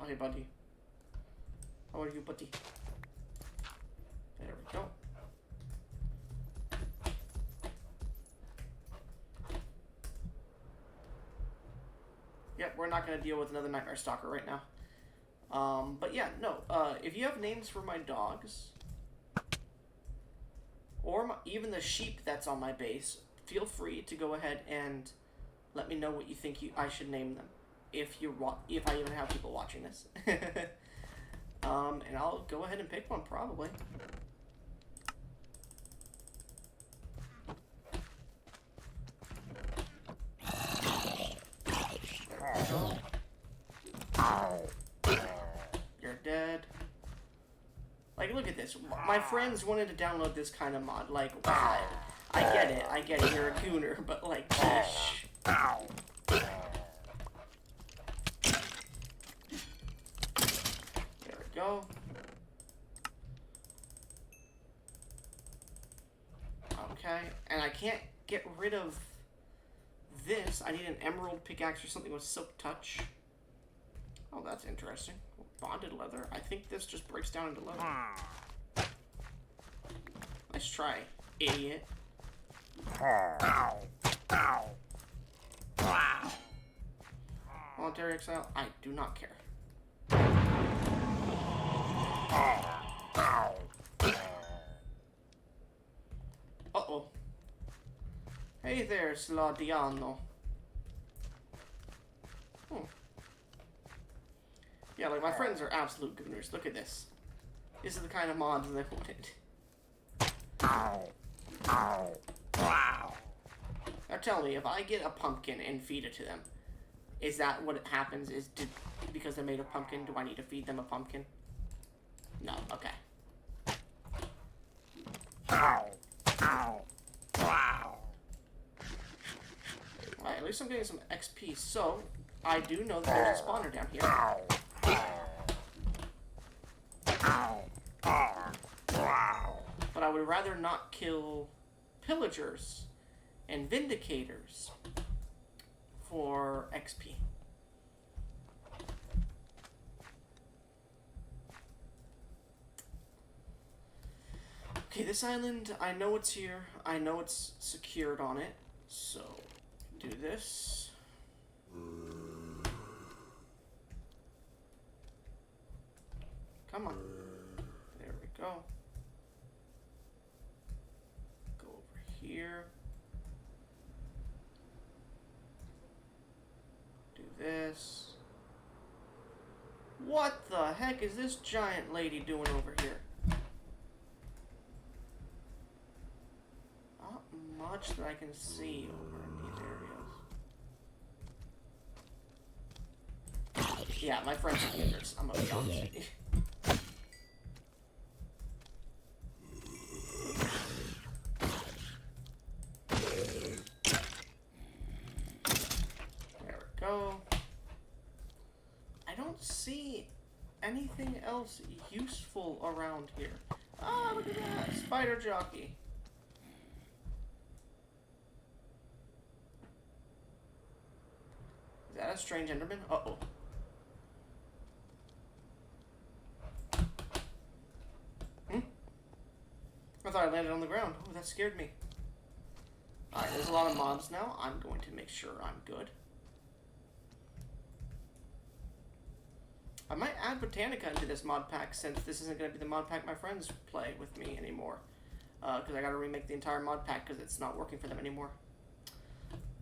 Oh, hey, buddy. How are you, buddy? There we go. Yep, we're not going to deal with another Nightmare Stalker right now. But yeah, no. If you have names for my dogs, or even the sheep that's on my base, feel free to go ahead and let me know what you think I should name them. If I even have people watching this. And I'll go ahead and pick one, probably. You're dead. Like, look at this. My friends wanted to download this kind of mod. Like, wow. I get it, you're a gooner, but like, fish. There we go. Okay, and I can't get rid of this. I need an emerald pickaxe or something with silk touch. Oh, that's interesting. Bonded leather. I think this just breaks down into leather. Nice try. idiot. Voluntary exile? I do not care. Uh-oh. Hey there, Sladiano. Hmm. Yeah, like, my friends are absolute gooners. Look at this. This is the kind of mods they wanted. Now tell me, if I get a pumpkin and feed it to them, is that what happens? Because they're made of pumpkin, do I need to feed them a pumpkin? No, okay. Alright, at least I'm getting some XP. So, I do know that there's a spawner down here. But I would rather not kill pillagers and vindicators for XP. Okay, this island, I know it's here. I know it's secured on it. So, do this. Come on. There we go. Go over here. Do this. What the heck is this giant lady doing over here? Not much that I can see over in these areas. Yeah, my friends are gamers. I'm gonna be honest with you. There we go. I don't see anything else useful around here. Ah, look at that! Spider jockey. Is that a strange Enderman? Uh-oh. I thought I landed on the ground. Oh, that scared me. Alright, there's a lot of mobs now. I'm going to make sure I'm good. I might add Botanica into this mod pack since this isn't going to be the mod pack my friends play with me anymore. Because I got to remake the entire mod pack because it's not working for them anymore.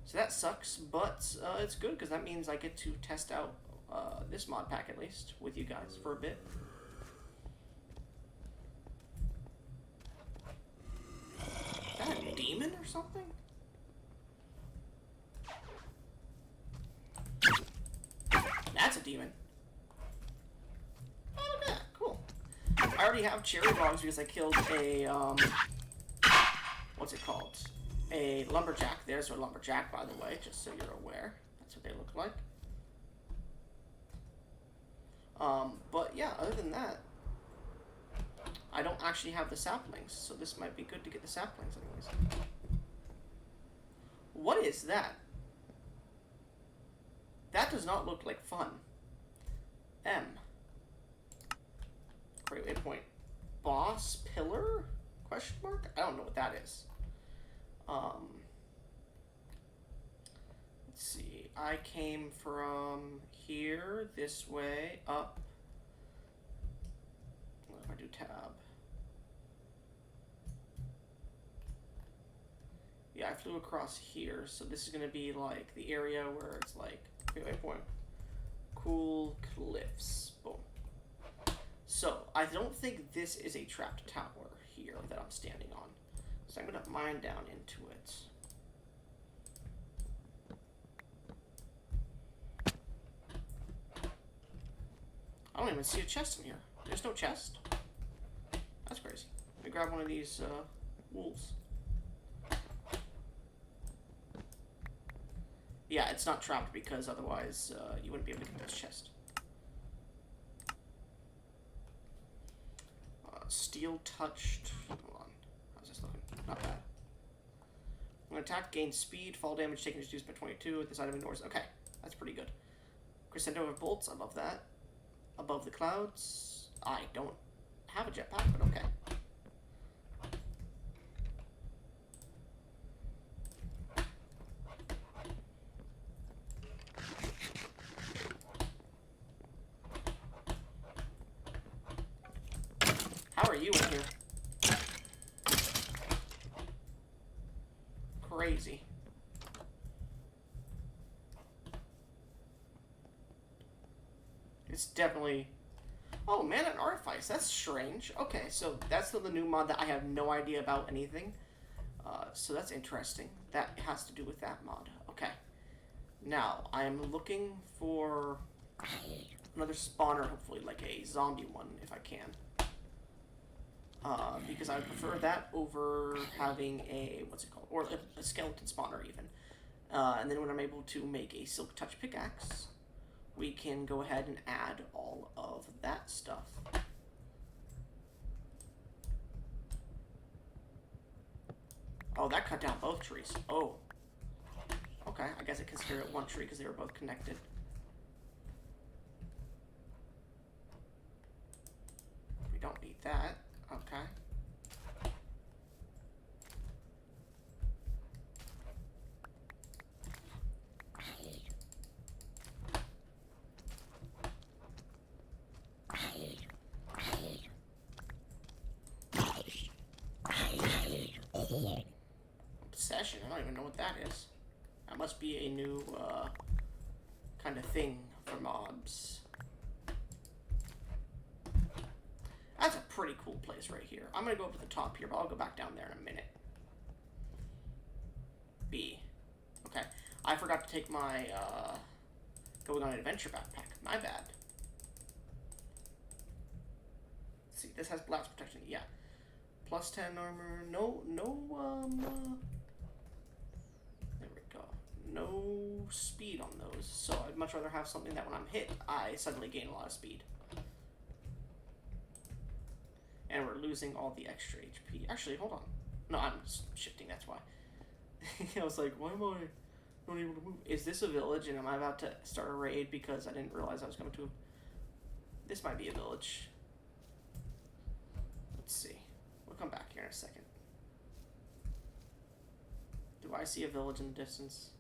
So that sucks, but it's good because that means I get to test out this mod pack at least with you guys for a bit. Is that a demon or something? That's a demon. Oh, look at that. Cool. I already have cherry logs because I killed a, what's it called? A lumberjack. There's a lumberjack, by the way, just so you're aware. That's what they look like. But yeah, other than that, I don't actually have the saplings, so this might be good to get the saplings anyways. What is that? That does not look like fun. M. Great waypoint. Boss pillar? Question mark? I don't know what that is. Let's see. I came from here, this way, up. What if I do tab? Yeah, I flew across here, so this is gonna be like the area where it's like, waypoint. Cool cliffs. Boom. So, I don't think this is a trapped tower here that I'm standing on. So I'm gonna mine down into it. I don't even see a chest in here. There's no chest. That's crazy. Let me grab one of these wools. Yeah, it's not trapped because otherwise you wouldn't be able to get this chest. Steel touched. Hold on. How's this looking? Not bad. When attacked, gain speed. Fall damage taken is reduced by 22. This item ignores. Okay, that's pretty good. Crescendo of bolts. I love that. Above the clouds. I don't have a jetpack, but okay. you in here? Crazy. It's definitely... Oh, Mana and Artifice. That's strange. Okay, so that's the new mod that I have no idea about anything. So that's interesting. That has to do with that mod. Okay. Now, I am looking for another spawner, hopefully, like a zombie one, if I can. Because I would prefer that over having a, what's it called? Or a skeleton spawner, even. And then when I'm able to make a Silk Touch pickaxe, we can go ahead and add all of that stuff. Oh, that cut down both trees. Oh. Okay, I guess I consider it one tree because they were both connected. We don't need that. Okay. Obsession, I don't even know what that is. That must be a new kind of thing for mobs. That's a pretty cool place right here. I'm gonna go up to the top here, but I'll go back down there in a minute. B. Okay. I forgot to take my going on an adventure backpack. My bad. Let's see, this has blast protection. Yeah. Plus 10 armor. No, there we go. No speed on those. So I'd much rather have something that when I'm hit, I suddenly gain a lot of speed. And we're losing all the extra HP. Actually, hold on. No, I'm just shifting, that's why. I was like, why am I not able to move? Is this a village and am I about to start a raid because I didn't realize I was coming to... This might be a village. Let's see. We'll come back here in a second. Do I see a village in the distance?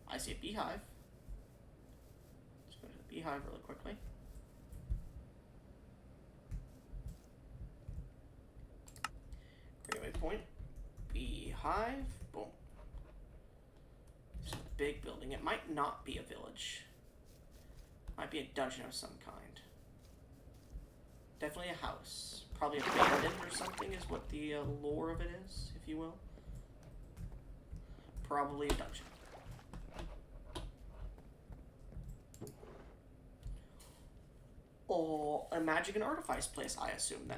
I see a beehive. Let's go to the beehive really quickly. Great waypoint. Beehive. Boom. It's a big building. It might not be a village. Might be a dungeon of some kind. Definitely a house. Probably abandoned or something is what the lore of it is, if you will. Probably a dungeon. Or a magic and artifice place, I assume, then.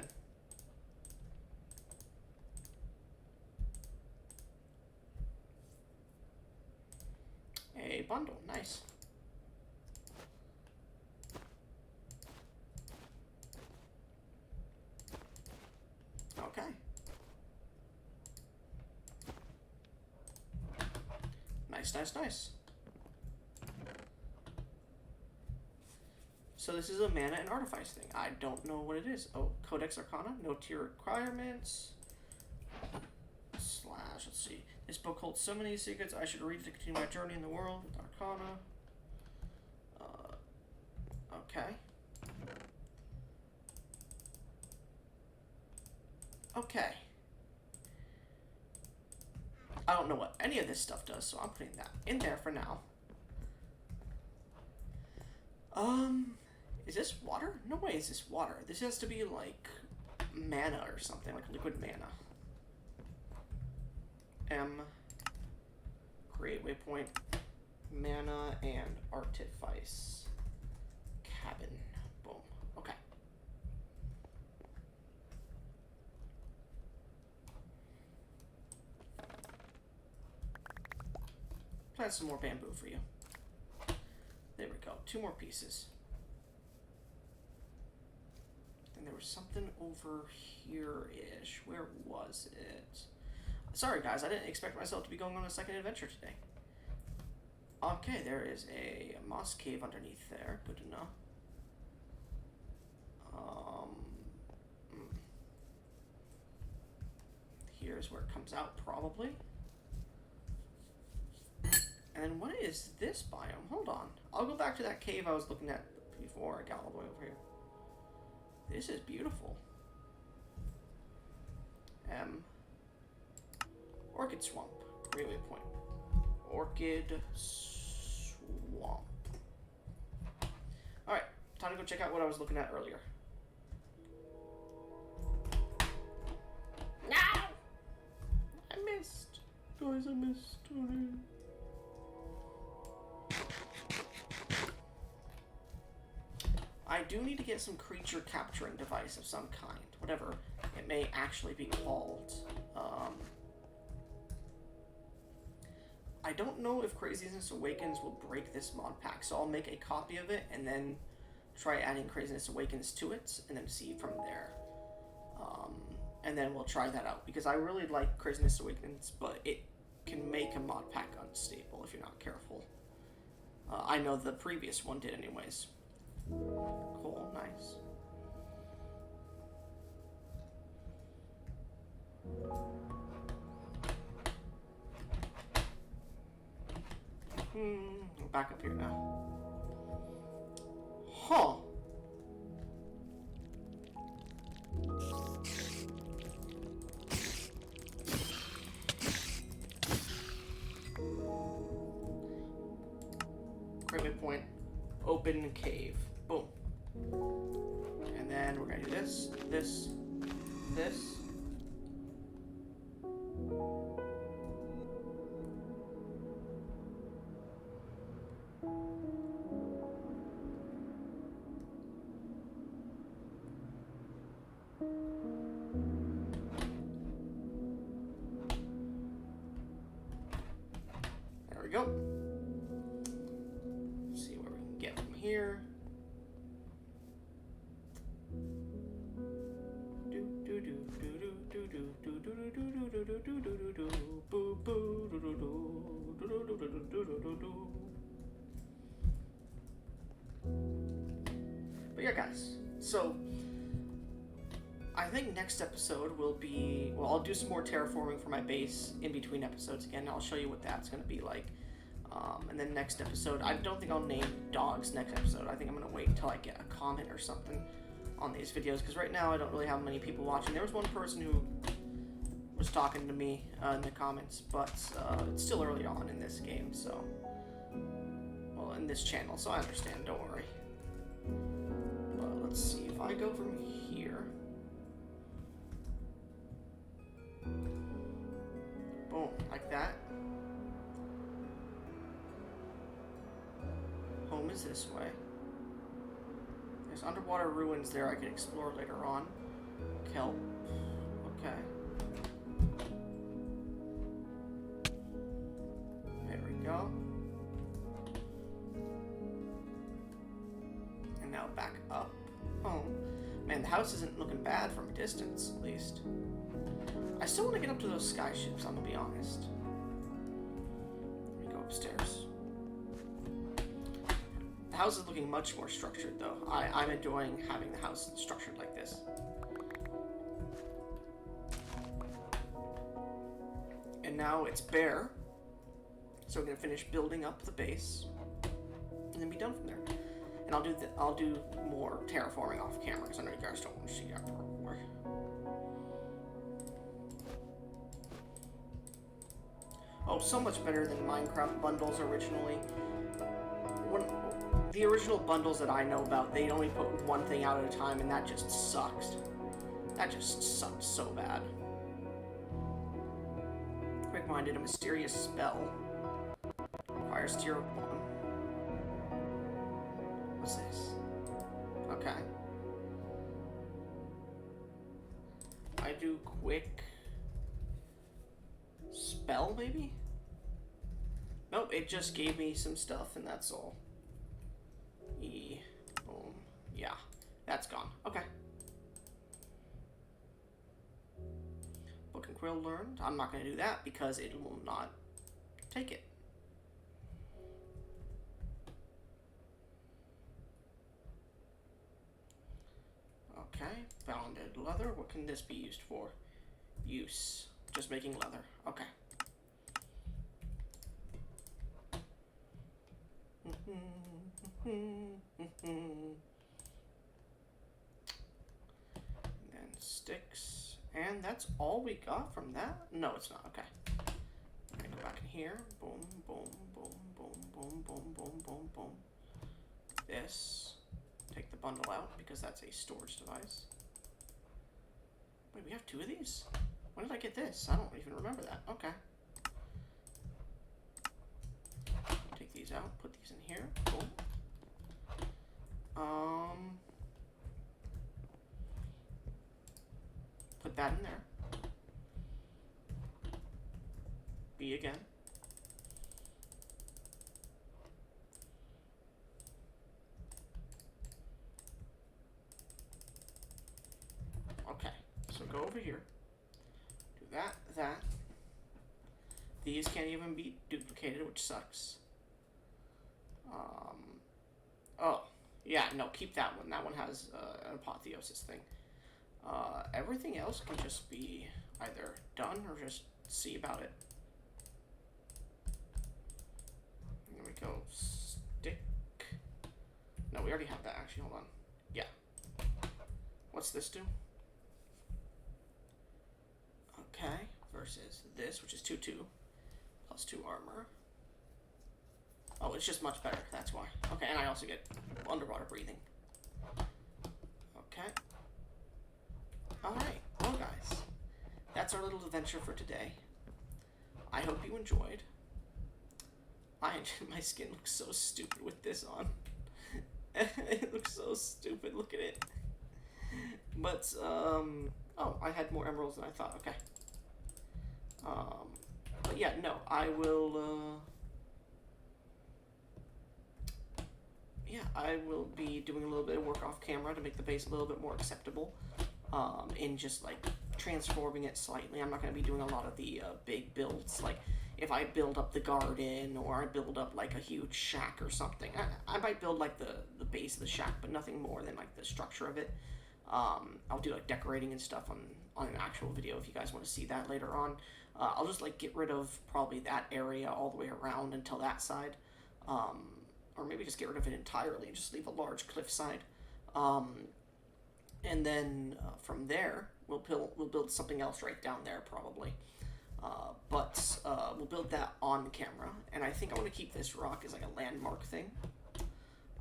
A bundle, nice. Okay. Nice. So this is a mana and artifice thing. I don't know what it is. Oh, Codex Arcana, no tier requirements. Slash, let's see. This book holds so many secrets, I should read it to continue my journey in the world with Arcana. Okay. Okay. I don't know what any of this stuff does, so I'm putting that in there for now. Is this water? No way is this water. This has to be like mana or something, like liquid mana. M, create waypoint, mana and artifice, cabin, boom, okay. Plant some more bamboo for you. There we go, 2 more pieces. Then there was something over here-ish. Where was it? Sorry guys, I didn't expect myself to be going on a second adventure today. Okay, there is a moss cave underneath there. Good to know. Here's where it comes out, probably. And then what is this biome? Hold on. I'll go back to that cave I was looking at before I got all the way over here. This is beautiful. Orchid Swamp. Railway Point. Orchid Swamp. Alright, time to go check out what I was looking at earlier. No! I missed. Guys, I missed. I do need to get some creature capturing device of some kind. Whatever it may actually be called. I don't know if Craziness Awakens will break this mod pack, so I'll make a copy of it and then try adding Craziness Awakens to it, and then see from there. And then we'll try that out, because I really like Craziness Awakens, but it can make a mod pack unstable if you're not careful. I know the previous one did anyways. Cool, nice. I'm back up here now. Huh. Great point. Open cave. Boom. And then we're gonna do this, this, this. There we go. Let's see what we can get from here. But yeah, guys, so I think next episode will be, well, I'll do some more terraforming for my base in between episodes again. I'll show you what that's going to be like. And then next episode, I don't think I'll name dogs next episode. I think I'm going to wait until I get a comment or something on these videos, because right now I don't really have many people watching. There was one person who was talking to me in the comments, but it's still early on in this game, so, well, in this channel, so I understand, don't worry. But let's see, if I go from here, boom, like that. Home is this way. There's underwater ruins there I can explore later on. Kelp. Okay. There we go. And now back up. Home. Man, the house isn't looking bad from a distance, at least. I still want to get up to those sky ships, I'm gonna be honest. Let me go upstairs. The house is looking much more structured, though. I'm enjoying having the house structured like this. And now it's bare. So we're gonna finish building up the base, and then be done from there. And I'll do more terraforming off camera, because I know you guys don't want to see that part more. Oh, so much better than Minecraft bundles originally. The original bundles that I know about, they only put one thing out at a time, and that just sucks. That just sucked so bad. Quick Minded, a mysterious spell. Requires tier 1. What's this? Okay. I do quick spell, maybe? Nope, it just gave me some stuff, and that's all. Boom. Yeah, that's gone. Okay. Book and Quill learned. I'm not going to do that because it will not take it. Okay, bounded leather. What can this be used for? Use. Just making leather. Okay. sticks. And that's all we got from that? No, it's not. Okay. I'm gonna go back in here. Boom, boom, boom, boom, boom, boom, boom, boom, boom. This. Take the bundle out because that's a storage device. Wait, we have 2 of these? When did I get this? I don't even remember that. Okay. Take these out, put these in here. Cool. Put that in there. B again. Okay, so go over here. Do that, that. These can't even be duplicated, which sucks. Oh, yeah, no, keep that one. That one has an apotheosis thing. Everything else can just be either done or just see about it. There we go. Stick. No, we already have that, actually. Hold on. Yeah. What's this do? Okay. Versus this, which is 2/2. Plus 2 armor. Oh, it's just much better. That's why. Okay, and I also get underwater breathing. Okay. Alright. Well, guys. That's our little adventure for today. I hope you enjoyed. My skin looks so stupid with this on. It looks so stupid. Look at it. But, oh, I had more emeralds than I thought. Okay. But yeah, no, I will, yeah, I will be doing a little bit of work off camera to make the base a little bit more acceptable, in just, like, transforming it slightly. I'm not going to be doing a lot of the, big builds, like, if I build up the garden, or I build up, like, a huge shack or something. I might build, like, the base of the shack, but nothing more than, like, the structure of it. I'll do, like, decorating and stuff on an actual video if you guys want to see that later on. I'll just, like, get rid of probably that area all the way around until that side. Or maybe just get rid of it entirely and just leave a large cliffside. And then from there, we'll build something else right down there probably. But we'll build that on camera. And I think I want to keep this rock as, like, a landmark thing.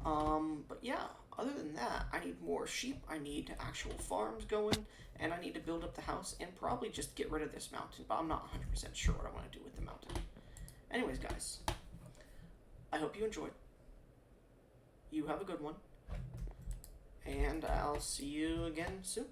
But yeah, other than that, I need more sheep, I need actual farms going, and I need to build up the house, and probably just get rid of this mountain, but I'm not 100% sure what I want to do with the mountain. Anyways, guys, I hope you enjoyed. You have a good one, and I'll see you again soon.